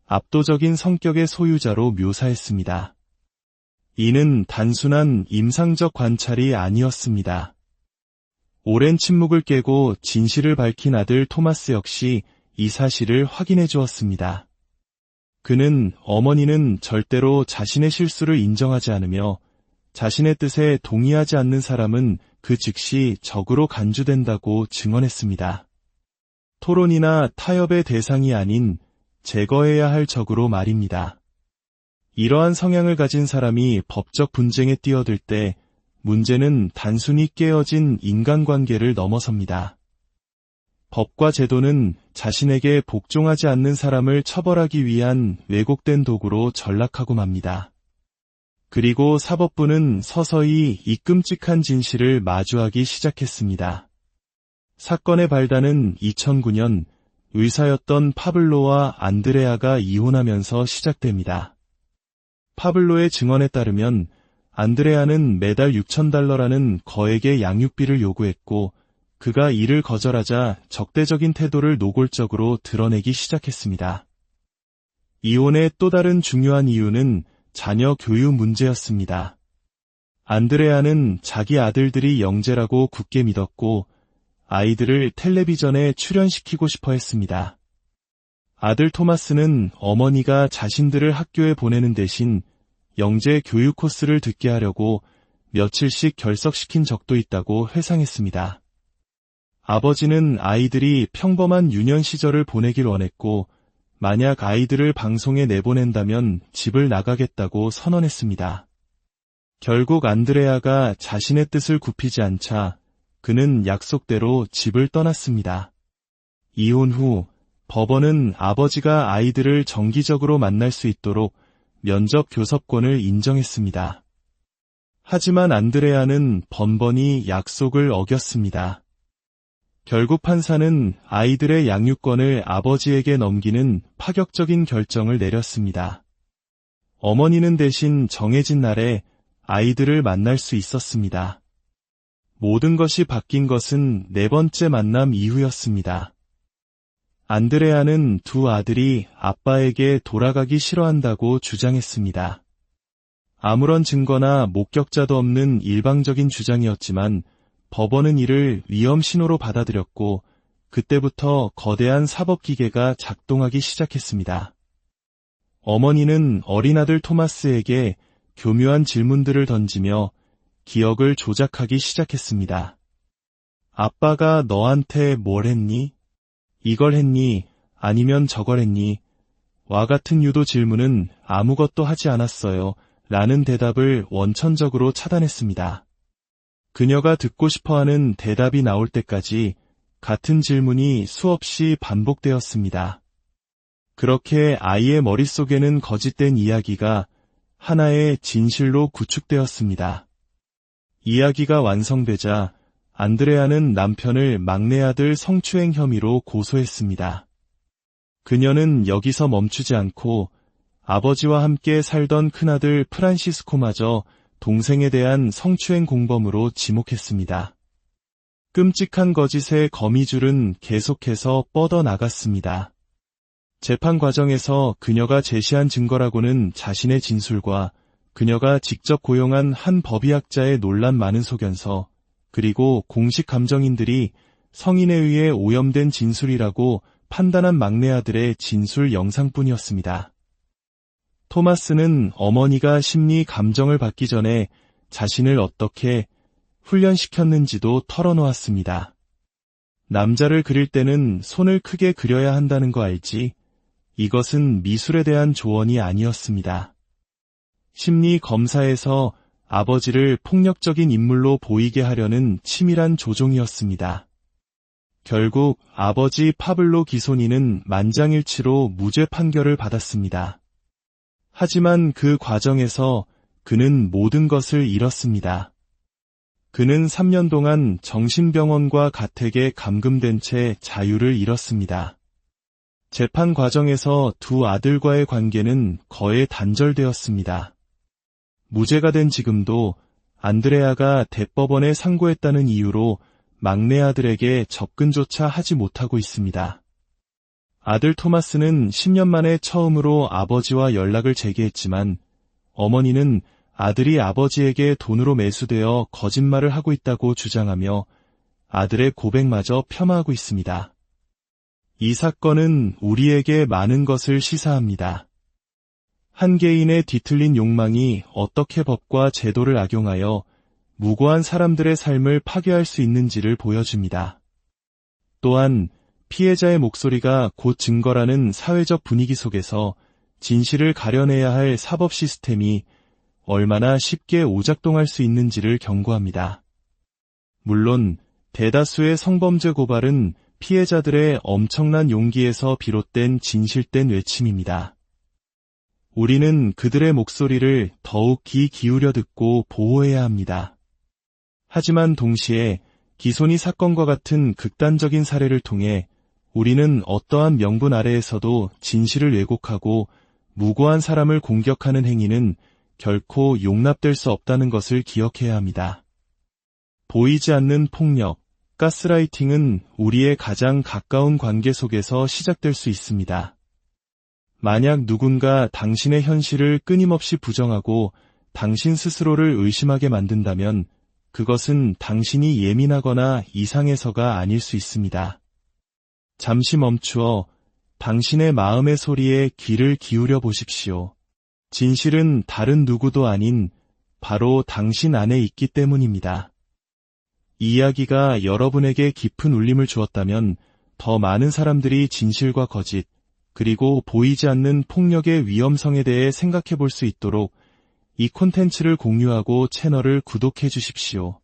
압도적인 성격의 소유자로 묘사했습니다. 이는 단순한 임상적 관찰이 아니었습니다. 오랜 침묵을 깨고 진실을 밝힌 아들 토마스 역시 이 사실을 확인해 주었습니다. 그는 어머니는 절대로 자신의 실수를 인정하지 않으며 자신의 뜻에 동의하지 않는 사람은 그 즉시 적으로 간주된다고 증언했습니다. 토론이나 타협의 대상이 아닌 제거해야 할 적으로 말입니다. 이러한 성향을 가진 사람이 법적 분쟁에 뛰어들 때 문제는 단순히 깨어진 인간관계를 넘어섭니다. 법과 제도는 자신에게 복종하지 않는 사람을 처벌하기 위한 왜곡된 도구로 전락하고 맙니다. 그리고 사법부는 서서히 이 끔찍한 진실을 마주하기 시작했습니다. 사건의 발단은 2009년 의사였던 파블로와 안드레아가 이혼하면서 시작됩니다. 파블로의 증언에 따르면 안드레아는 매달 $6,000라는 거액의 양육비를 요구했고 그가 이를 거절하자 적대적인 태도를 노골적으로 드러내기 시작했습니다. 이혼의 또 다른 중요한 이유는 자녀 교육 문제였습니다. 안드레아는 자기 아들들이 영재라고 굳게 믿었고 아이들을 텔레비전에 출연시키고 싶어 했습니다. 아들 토마스는 어머니가 자신들을 학교에 보내는 대신 영재 교육 코스를 듣게 하려고 며칠씩 결석시킨 적도 있다고 회상했습니다. 아버지는 아이들이 평범한 유년 시절을 보내길 원했고 만약 아이들을 방송에 내보낸다면 집을 나가겠다고 선언했습니다. 결국 안드레아가 자신의 뜻을 굽히지 않자 그는 약속대로 집을 떠났습니다. 이혼 후 법원은 아버지가 아이들을 정기적으로 만날 수 있도록 면접 교섭권을 인정했습니다. 하지만 안드레아는 번번이 약속을 어겼습니다. 결국 판사는 아이들의 양육권을 아버지에게 넘기는 파격적인 결정을 내렸습니다. 어머니는 대신 정해진 날에 아이들을 만날 수 있었습니다. 모든 것이 바뀐 것은 네 번째 만남 이후였습니다. 안드레아는 두 아들이 아빠에게 돌아가기 싫어한다고 주장했습니다. 아무런 증거나 목격자도 없는 일방적인 주장이었지만 법원은 이를 위험 신호로 받아들였고 그때부터 거대한 사법기계가 작동하기 시작했습니다. 어머니는 어린 아들 토마스에게 교묘한 질문들을 던지며 기억을 조작하기 시작했습니다. 아빠가 너한테 뭘 했니? 이걸 했니? 아니면 저걸 했니? 와 같은 유도 질문은 아무것도 하지 않았어요. 라는 대답을 원천적으로 차단했습니다. 그녀가 듣고 싶어하는 대답이 나올 때까지 같은 질문이 수없이 반복되었습니다. 그렇게 아이의 머릿속에는 거짓된 이야기가 하나의 진실로 구축되었습니다. 이야기가 완성되자 안드레아는 남편을 막내 아들 성추행 혐의로 고소했습니다. 그녀는 여기서 멈추지 않고 아버지와 함께 살던 큰아들 프란시스코마저 동생에 대한 성추행 공범으로 지목했습니다. 끔찍한 거짓의 거미줄은 계속해서 뻗어나갔습니다. 재판 과정에서 그녀가 제시한 증거라고는 자신의 진술과 그녀가 직접 고용한 한 법의학자의 논란 많은 소견서, 그리고 공식 감정인들이 성인에 의해 오염된 진술이라고 판단한 막내 아들의 진술 영상뿐이었습니다. 토마스는 어머니가 심리 감정을 받기 전에 자신을 어떻게 훈련시켰는지도 털어놓았습니다. 남자를 그릴 때는 손을 크게 그려야 한다는 거 알지? 이것은 미술에 대한 조언이 아니었습니다. 심리 검사에서 아버지를 폭력적인 인물로 보이게 하려는 치밀한 조종이었습니다. 결국 아버지 파블로 기소니는 만장일치로 무죄 판결을 받았습니다. 하지만 그 과정에서 그는 모든 것을 잃었습니다. 그는 3년 동안 정신병원과 가택에 감금된 채 자유를 잃었습니다. 재판 과정에서 두 아들과의 관계는 거의 단절되었습니다. 무죄가 된 지금도 안드레아가 대법원에 상고했다는 이유로 막내 아들에게 접근조차 하지 못하고 있습니다. 아들 토마스는 10년 만에 처음으로 아버지와 연락을 재개했지만 어머니는 아들이 아버지에게 돈으로 매수되어 거짓말을 하고 있다고 주장하며 아들의 고백마저 폄하하고 있습니다. 이 사건은 우리에게 많은 것을 시사합니다. 한 개인의 뒤틀린 욕망이 어떻게 법과 제도를 악용하여 무고한 사람들의 삶을 파괴할 수 있는지를 보여줍니다. 또한 피해자의 목소리가 곧 증거라는 사회적 분위기 속에서 진실을 가려내야 할 사법 시스템이 얼마나 쉽게 오작동할 수 있는지를 경고합니다. 물론 대다수의 성범죄 고발은 피해자들의 엄청난 용기에서 비롯된 진실된 외침입니다. 우리는 그들의 목소리를 더욱 귀 기울여 듣고 보호해야 합니다. 하지만 동시에 기소니 사건과 같은 극단적인 사례를 통해 우리는 어떠한 명분 아래에서도 진실을 왜곡하고 무고한 사람을 공격하는 행위는 결코 용납될 수 없다는 것을 기억해야 합니다. 보이지 않는 폭력, 가스라이팅은 우리의 가장 가까운 관계 속에서 시작될 수 있습니다. 만약 누군가 당신의 현실을 끊임없이 부정하고 당신 스스로를 의심하게 만든다면 그것은 당신이 예민하거나 이상해서가 아닐 수 있습니다. 잠시 멈추어 당신의 마음의 소리에 귀를 기울여 보십시오. 진실은 다른 누구도 아닌 바로 당신 안에 있기 때문입니다. 이 이야기가 여러분에게 깊은 울림을 주었다면 더 많은 사람들이 진실과 거짓, 그리고 보이지 않는 폭력의 위험성에 대해 생각해 볼 수 있도록 이 콘텐츠를 공유하고 채널을 구독해 주십시오.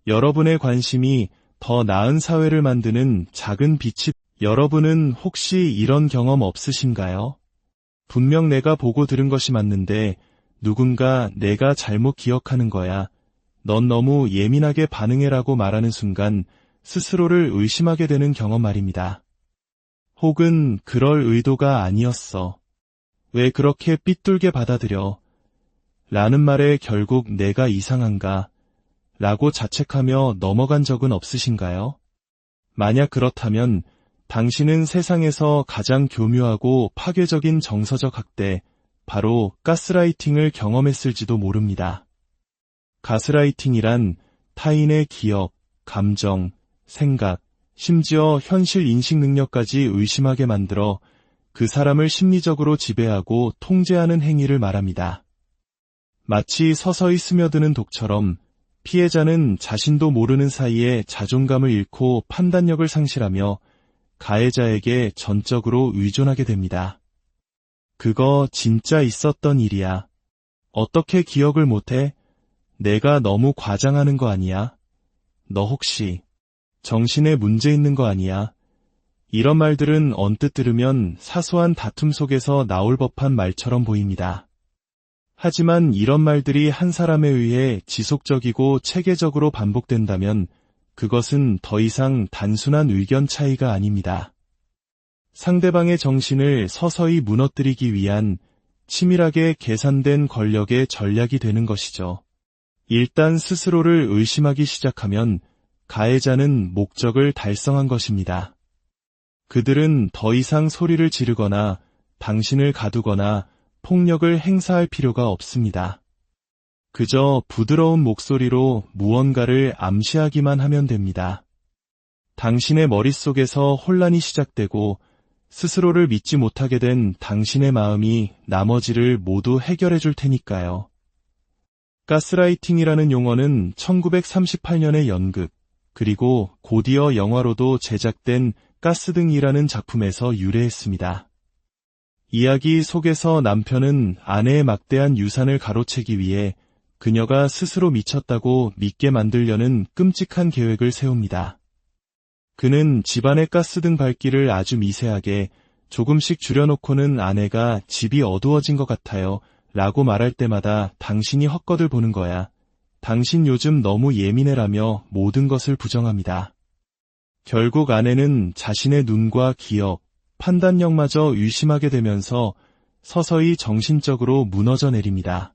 여러분의 관심이 더 나은 사회를 만드는 작은 빛이. 여러분은 혹시 이런 경험 없으신가요? 분명 내가 보고 들은 것이 맞는데 누군가 내가 잘못 기억하는 거야. 넌 너무 예민하게 반응해라고 말하는 순간 스스로를 의심하게 되는 경험 말입니다. 혹은 그럴 의도가 아니었어. 왜 그렇게 삐뚤게 받아들여? 라는 말에 결국 내가 이상한가? 라고 자책하며 넘어간 적은 없으신가요? 만약 그렇다면 당신은 세상에서 가장 교묘하고 파괴적인 정서적 학대, 바로 가스라이팅을 경험했을지도 모릅니다. 가스라이팅이란 타인의 기억, 감정, 생각, 심지어 현실 인식 능력까지 의심하게 만들어 그 사람을 심리적으로 지배하고 통제하는 행위를 말합니다. 마치 서서히 스며드는 독처럼 피해자는 자신도 모르는 사이에 자존감을 잃고 판단력을 상실하며 가해자에게 전적으로 의존하게 됩니다. 그거 진짜 있었던 일이야. 어떻게 기억을 못해? 내가 너무 과장하는 거 아니야? 너 혹시 정신에 문제 있는 거 아니야? 이런 말들은 언뜻 들으면 사소한 다툼 속에서 나올 법한 말처럼 보입니다. 하지만 이런 말들이 한 사람에 의해 지속적이고 체계적으로 반복된다면 그것은 더 이상 단순한 의견 차이가 아닙니다. 상대방의 정신을 서서히 무너뜨리기 위한 치밀하게 계산된 권력의 전략이 되는 것이죠. 일단 스스로를 의심하기 시작하면 가해자는 목적을 달성한 것입니다. 그들은 더 이상 소리를 지르거나 당신을 가두거나 폭력을 행사할 필요가 없습니다. 그저 부드러운 목소리로 무언가를 암시하기만 하면 됩니다. 당신의 머릿속에서 혼란이 시작되고 스스로를 믿지 못하게 된 당신의 마음이 나머지를 모두 해결해 줄 테니까요. 가스라이팅이라는 용어는 1938년의 연극, 그리고 곧이어 영화로도 제작된 가스등이라는 작품에서 유래했습니다. 이야기 속에서 남편은 아내의 막대한 유산을 가로채기 위해 그녀가 스스로 미쳤다고 믿게 만들려는 끔찍한 계획을 세웁니다. 그는 집안의 가스등 밝기를 아주 미세하게 조금씩 줄여놓고는 아내가 집이 어두워진 것 같아요 라고 말할 때마다 당신이 헛것을 보는 거야. 당신 요즘 너무 예민해라며 모든 것을 부정합니다. 결국 아내는 자신의 눈과 기억, 판단력마저 의심하게 되면서 서서히 정신적으로 무너져 내립니다.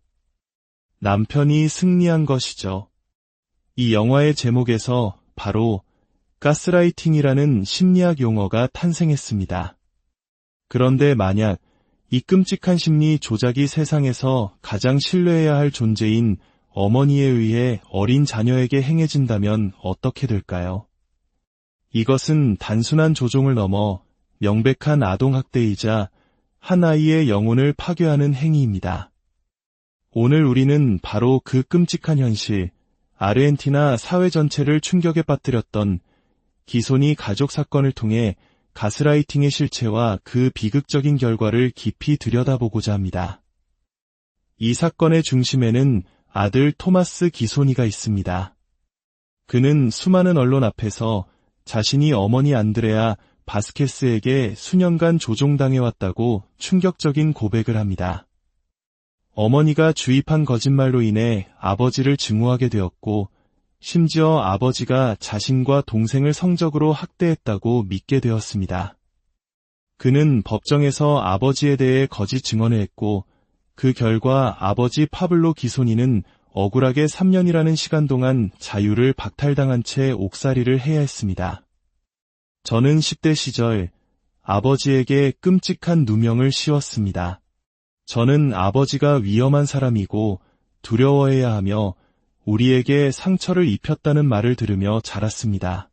남편이 승리한 것이죠. 이 영화의 제목에서 바로 가스라이팅이라는 심리학 용어가 탄생했습니다. 그런데 만약 이 끔찍한 심리 조작이 세상에서 가장 신뢰해야 할 존재인 어머니에 의해 어린 자녀에게 행해진다면 어떻게 될까요? 이것은 단순한 조종을 넘어 명백한 아동학대이자 한 아이의 영혼을 파괴하는 행위입니다. 오늘 우리는 바로 그 끔찍한 현실, 아르헨티나 사회 전체를 충격에 빠뜨렸던 기손이 가족 사건을 통해 가스라이팅의 실체와 그 비극적인 결과를 깊이 들여다보고자 합니다. 이 사건의 중심에는 아들 토마스 기손이가 있습니다. 그는 수많은 언론 앞에서 자신이 어머니 안드레아 바스케스에게 수년간 조종당해왔다고 충격적인 고백을 합니다. 어머니가 주입한 거짓말로 인해 아버지를 증오하게 되었고 심지어 아버지가 자신과 동생을 성적으로 학대했다고 믿게 되었습니다. 그는 법정에서 아버지에 대해 거짓 증언을 했고 그 결과 아버지 파블로 기손이는 억울하게 3년이라는 시간 동안 자유를 박탈당한 채 옥살이를 해야 했습니다. 저는 10대 시절 아버지에게 끔찍한 누명을 씌웠습니다. 저는 아버지가 위험한 사람이고 두려워해야 하며 우리에게 상처를 입혔다는 말을 들으며 자랐습니다.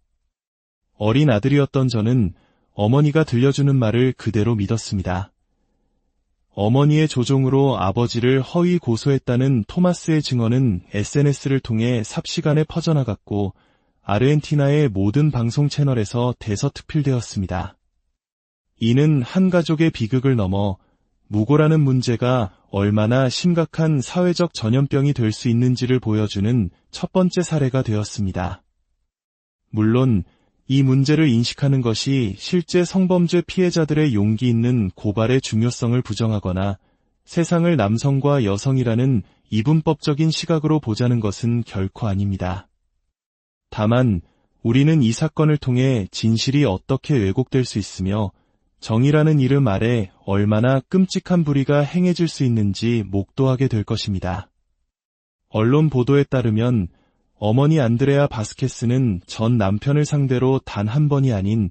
어린 아들이었던 저는 어머니가 들려주는 말을 그대로 믿었습니다. 어머니의 조종으로 아버지를 허위 고소했다는 토마스의 증언은 SNS를 통해 삽시간에 퍼져나갔고 아르헨티나의 모든 방송 채널에서 대서특필되었습니다. 이는 한 가족의 비극을 넘어 무고라는 문제가 얼마나 심각한 사회적 전염병이 될 수 있는지를 보여주는 첫 번째 사례가 되었습니다. 물론 이 문제를 인식하는 것이 실제 성범죄 피해자들의 용기 있는 고발의 중요성을 부정하거나 세상을 남성과 여성이라는 이분법적인 시각으로 보자는 것은 결코 아닙니다. 다만 우리는 이 사건을 통해 진실이 어떻게 왜곡될 수 있으며 정의라는 이름 아래 얼마나 끔찍한 불의가 행해질 수 있는지 목도하게 될 것입니다. 언론 보도에 따르면 어머니 안드레아 바스케스는 전 남편을 상대로 단 한 번이 아닌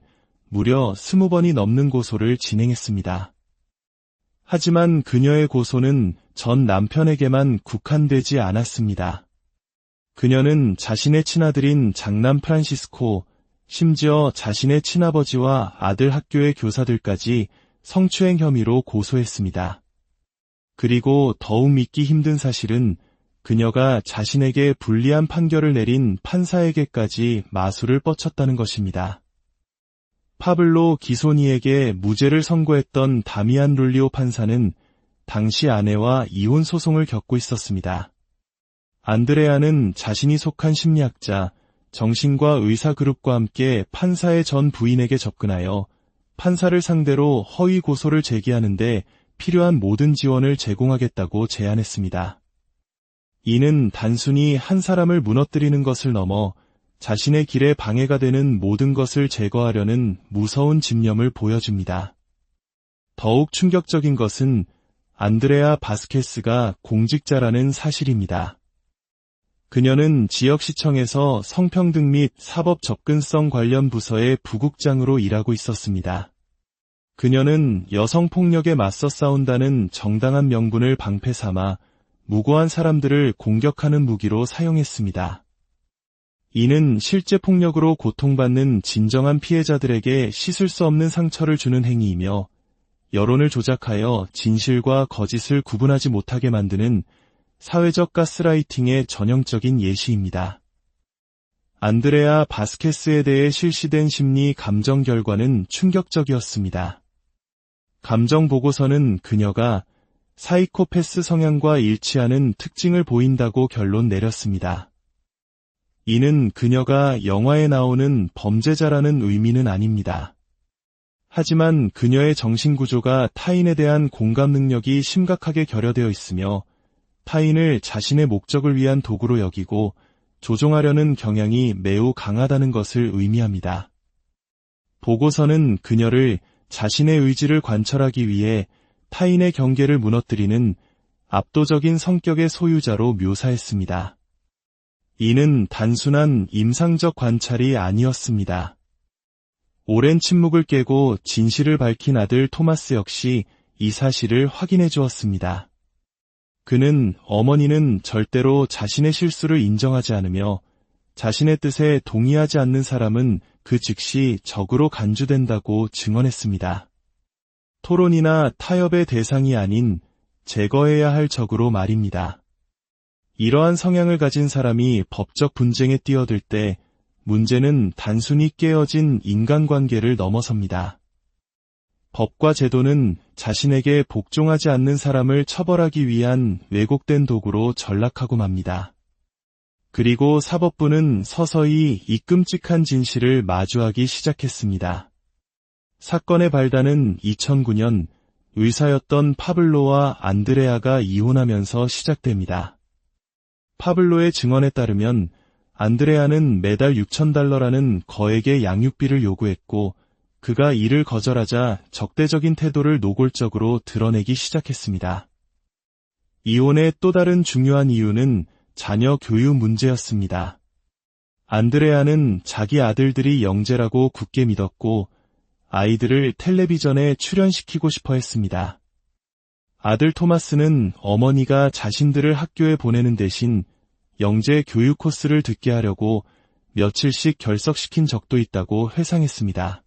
무려 20번이 넘는 고소를 진행했습니다. 하지만 그녀의 고소는 전 남편에게만 국한되지 않았습니다. 그녀는 자신의 친아들인 장남 프란시스코, 심지어 자신의 친아버지와 아들 학교의 교사들까지 성추행 혐의로 고소했습니다. 그리고 더욱 믿기 힘든 사실은 그녀가 자신에게 불리한 판결을 내린 판사에게까지 마술을 뻗쳤다는 것입니다. 파블로 기소니에게 무죄를 선고했던 다미안 룰리오 판사는 당시 아내와 이혼 소송을 겪고 있었습니다. 안드레아는 자신이 속한 심리학자, 정신과 의사 그룹과 함께 판사의 전 부인에게 접근하여 판사를 상대로 허위 고소를 제기하는데 필요한 모든 지원을 제공하겠다고 제안했습니다. 이는 단순히 한 사람을 무너뜨리는 것을 넘어 자신의 길에 방해가 되는 모든 것을 제거하려는 무서운 집념을 보여줍니다. 더욱 충격적인 것은 안드레아 바스케스가 공직자라는 사실입니다. 그녀는 지역시청에서 성평등 및 사법 접근성 관련 부서의 부국장으로 일하고 있었습니다. 그녀는 여성폭력에 맞서 싸운다는 정당한 명분을 방패 삼아 무고한 사람들을 공격하는 무기로 사용했습니다. 이는 실제 폭력으로 고통받는 진정한 피해자들에게 씻을 수 없는 상처를 주는 행위이며 여론을 조작하여 진실과 거짓을 구분하지 못하게 만드는 사회적 가스라이팅의 전형적인 예시입니다. 안드레아 바스케스에 대해 실시된 심리 감정 결과는 충격적이었습니다. 감정 보고서는 그녀가 사이코패스 성향과 일치하는 특징을 보인다고 결론 내렸습니다. 이는 그녀가 영화에 나오는 범죄자라는 의미는 아닙니다. 하지만 그녀의 정신구조가 타인에 대한 공감 능력이 심각하게 결여되어 있으며 타인을 자신의 목적을 위한 도구로 여기고 조종하려는 경향이 매우 강하다는 것을 의미합니다. 보고서는 그녀를 자신의 의지를 관철하기 위해 타인의 경계를 무너뜨리는 압도적인 성격의 소유자로 묘사했습니다. 이는 단순한 임상적 관찰이 아니었습니다. 오랜 침묵을 깨고 진실을 밝힌 아들 토마스 역시 이 사실을 확인해 주었습니다. 그는 어머니는 절대로 자신의 실수를 인정하지 않으며 자신의 뜻에 동의하지 않는 사람은 그 즉시 적으로 간주된다고 증언했습니다. 토론이나 타협의 대상이 아닌 제거해야 할 적으로 말입니다. 이러한 성향을 가진 사람이 법적 분쟁에 뛰어들 때 문제는 단순히 깨어진 인간관계를 넘어섭니다. 법과 제도는 자신에게 복종하지 않는 사람을 처벌하기 위한 왜곡된 도구로 전락하고 맙니다. 그리고 사법부는 서서히 이 끔찍한 진실을 마주하기 시작했습니다. 사건의 발단은 2009년 의사였던 파블로와 안드레아가 이혼하면서 시작됩니다. 파블로의 증언에 따르면 안드레아는 매달 $6,000라는 거액의 양육비를 요구했고 그가 이를 거절하자 적대적인 태도를 노골적으로 드러내기 시작했습니다. 이혼의 또 다른 중요한 이유는 자녀 교육 문제였습니다. 안드레아는 자기 아들들이 영재라고 굳게 믿었고 아이들을 텔레비전에 출연시키고 싶어 했습니다. 아들 토마스는 어머니가 자신들을 학교에 보내는 대신 영재 교육 코스를 듣게 하려고 며칠씩 결석시킨 적도 있다고 회상했습니다.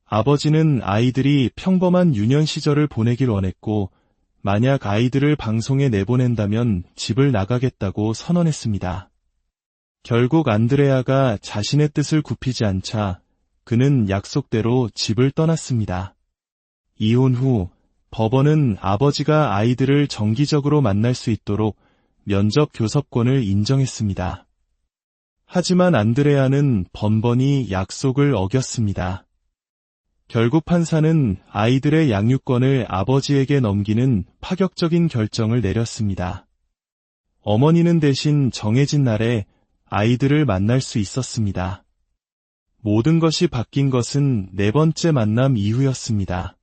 아버지는 아이들이 평범한 유년 시절을 보내길 원했고 만약 아이들을 방송에 내보낸다면 집을 나가겠다고 선언했습니다. 결국 안드레아가 자신의 뜻을 굽히지 않자 그는 약속대로 집을 떠났습니다. 이혼 후 법원은 아버지가 아이들을 정기적으로 만날 수 있도록 면접 교섭권을 인정했습니다. 하지만 안드레아는 번번이 약속을 어겼습니다. 결국 판사는 아이들의 양육권을 아버지에게 넘기는 파격적인 결정을 내렸습니다. 어머니는 대신 정해진 날에 아이들을 만날 수 있었습니다. 모든 것이 바뀐 것은 네 번째 만남 이후였습니다.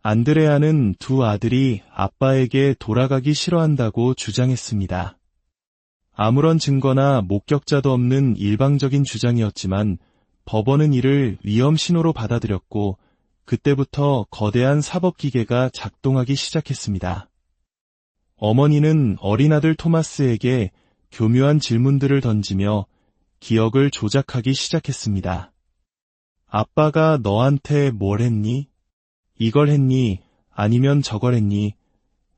안드레아는 두 아들이 아빠에게 돌아가기 싫어한다고 주장했습니다. 아무런 증거나 목격자도 없는 일방적인 주장이었지만 법원은 이를 위험 신호로 받아들였고 그때부터 거대한 사법기계가 작동하기 시작했습니다. 어머니는 어린 아들 토마스에게 교묘한 질문들을 던지며 기억을 조작하기 시작했습니다. 아빠가 너한테 뭘 했니? 이걸 했니? 아니면 저걸 했니?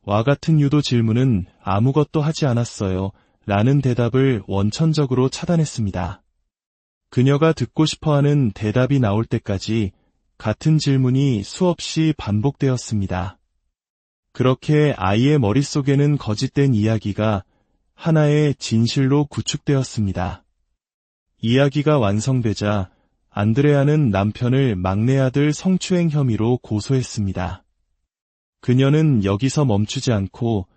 와 같은 유도 질문은 아무것도 하지 않았어요. 라는 대답을 원천적으로 차단했습니다. 그녀가 듣고 싶어하는 대답이 나올 때까지 같은 질문이 수없이 반복되었습니다. 그렇게 아이의 머릿속에는 거짓된 이야기가 하나의 진실로 구축되었습니다. 이야기가 완성되자 안드레아는 남편을 막내 아들 성추행 혐의로 고소했습니다. 그녀는 여기서 멈추지 않고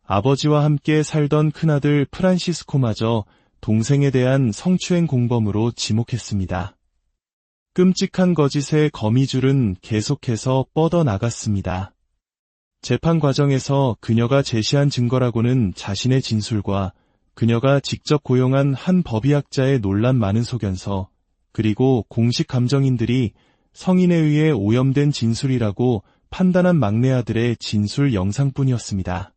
아버지와 함께 살던 큰아들 프란시스코마저 동생에 대한 성추행 공범으로 지목했습니다. 끔찍한 거짓의 거미줄은 계속해서 뻗어나갔습니다. 재판 과정에서 그녀가 제시한 증거라고는 자신의 진술과 그녀가 직접 고용한 한 법의학자의 논란 많은 소견서, 그리고 공식 감정인들이 성인에 의해 오염된 진술이라고 판단한 막내 아들의 진술 영상뿐이었습니다.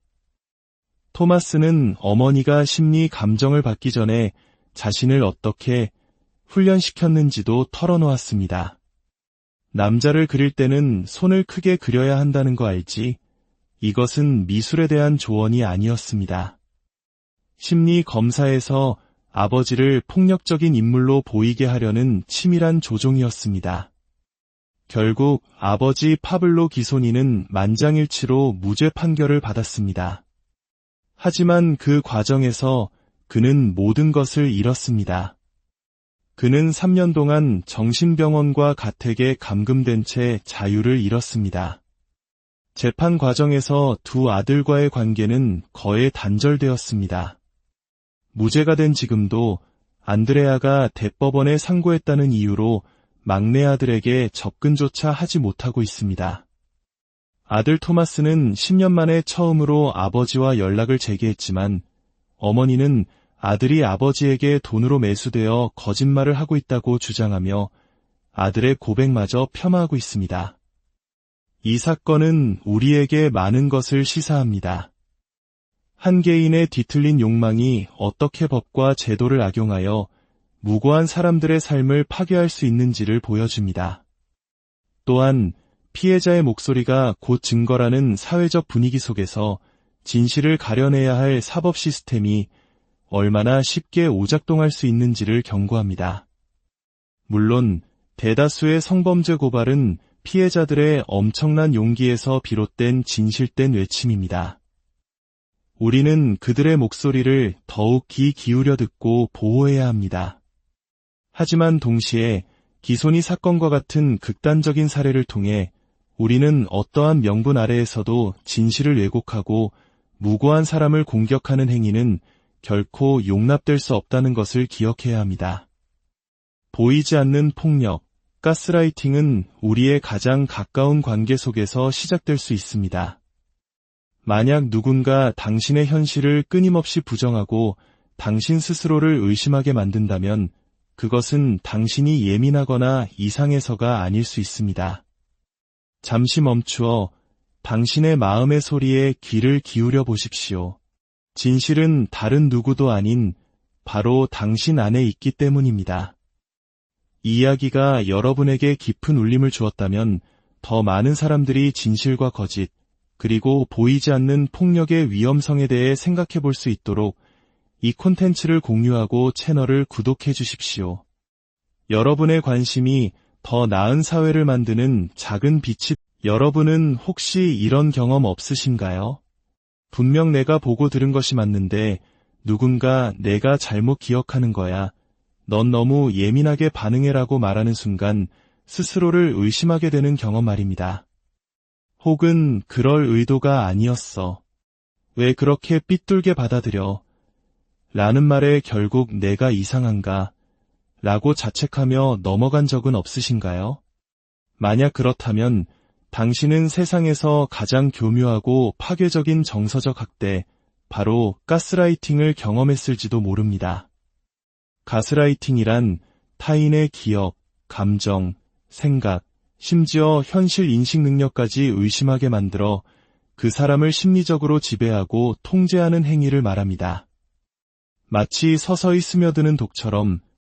토마스는 어머니가 심리 감정을 받기 전에 자신을 어떻게 훈련시켰는지도 털어놓았습니다. 남자를 그릴 때는 손을 크게 그려야 한다는 거 알지? 이것은 미술에 대한 조언이 아니었습니다. 심리 검사에서 아버지를 폭력적인 인물로 보이게 하려는 치밀한 조종이었습니다. 결국 아버지 파블로 기소니는 만장일치로 무죄 판결을 받았습니다. 하지만 그 과정에서 그는 모든 것을 잃었습니다. 그는 3년 동안 정신병원과 가택에 감금된 채 자유를 잃었습니다. 재판 과정에서 두 아들과의 관계는 거의 단절되었습니다. 무죄가 된 지금도 안드레아가 대법원에 상고했다는 이유로 막내 아들에게 접근조차 하지 못하고 있습니다. 아들 토마스는 10년 만에 처음으로 아버지와 연락을 재개했지만 어머니는 아들이 아버지에게 돈으로 매수되어 거짓말을 하고 있다고 주장하며 아들의 고백마저 폄하하고 있습니다. 이 사건은 우리에게 많은 것을 시사합니다. 한 개인의 뒤틀린 욕망이 어떻게 법과 제도를 악용하여 무고한 사람들의 삶을 파괴할 수 있는지를 보여줍니다. 또한 피해자의 목소리가 곧 증거라는 사회적 분위기 속에서 진실을 가려내야 할 사법 시스템이 얼마나 쉽게 오작동할 수 있는지를 경고합니다. 물론 대다수의 성범죄 고발은 피해자들의 엄청난 용기에서 비롯된 진실된 외침입니다. 우리는 그들의 목소리를 더욱 귀 기울여 듣고 보호해야 합니다. 하지만 동시에 기소니 사건과 같은 극단적인 사례를 통해 우리는 어떠한 명분 아래에서도 진실을 왜곡하고 무고한 사람을 공격하는 행위는 결코 용납될 수 없다는 것을 기억해야 합니다. 보이지 않는 폭력, 가스라이팅은 우리의 가장 가까운 관계 속에서 시작될 수 있습니다. 만약 누군가 당신의 현실을 끊임없이 부정하고 당신 스스로를 의심하게 만든다면 그것은 당신이 예민하거나 이상해서가 아닐 수 있습니다. 잠시 멈추어 당신의 마음의 소리에 귀를 기울여 보십시오. 진실은 다른 누구도 아닌 바로 당신 안에 있기 때문입니다. 이 이야기가 여러분에게 깊은 울림을 주었다면 더 많은 사람들이 진실과 거짓, 그리고 보이지 않는 폭력의 위험성에 대해 생각해 볼 수 있도록 이 콘텐츠를 공유하고 채널을 구독해 주십시오. 여러분의 관심이 더 나은 사회를 만드는 작은 빛이. 여러분은 혹시 이런 경험 없으신가요? 분명 내가 보고 들은 것이 맞는데 누군가 내가 잘못 기억하는 거야. 넌 너무 예민하게 반응해라고 말하는 순간 스스로를 의심하게 되는 경험 말입니다. 혹은 그럴 의도가 아니었어. 왜 그렇게 삐뚤게 받아들여? 라는 말에 결국 내가 이상한가? 라고 자책하며 넘어간 적은 없으신가요? 만약 그렇다면 당신은 세상에서 가장 교묘하고 파괴적인 정서적 학대, 바로 가스라이팅을 경험했을지도 모릅니다. 가스라이팅이란 타인의 기억, 감정, 생각, 심지어 현실 인식 능력까지 의심하게 만들어 그 사람을 심리적으로 지배하고 통제하는 행위를 말합니다. 마치 서서히 스며드는 독처럼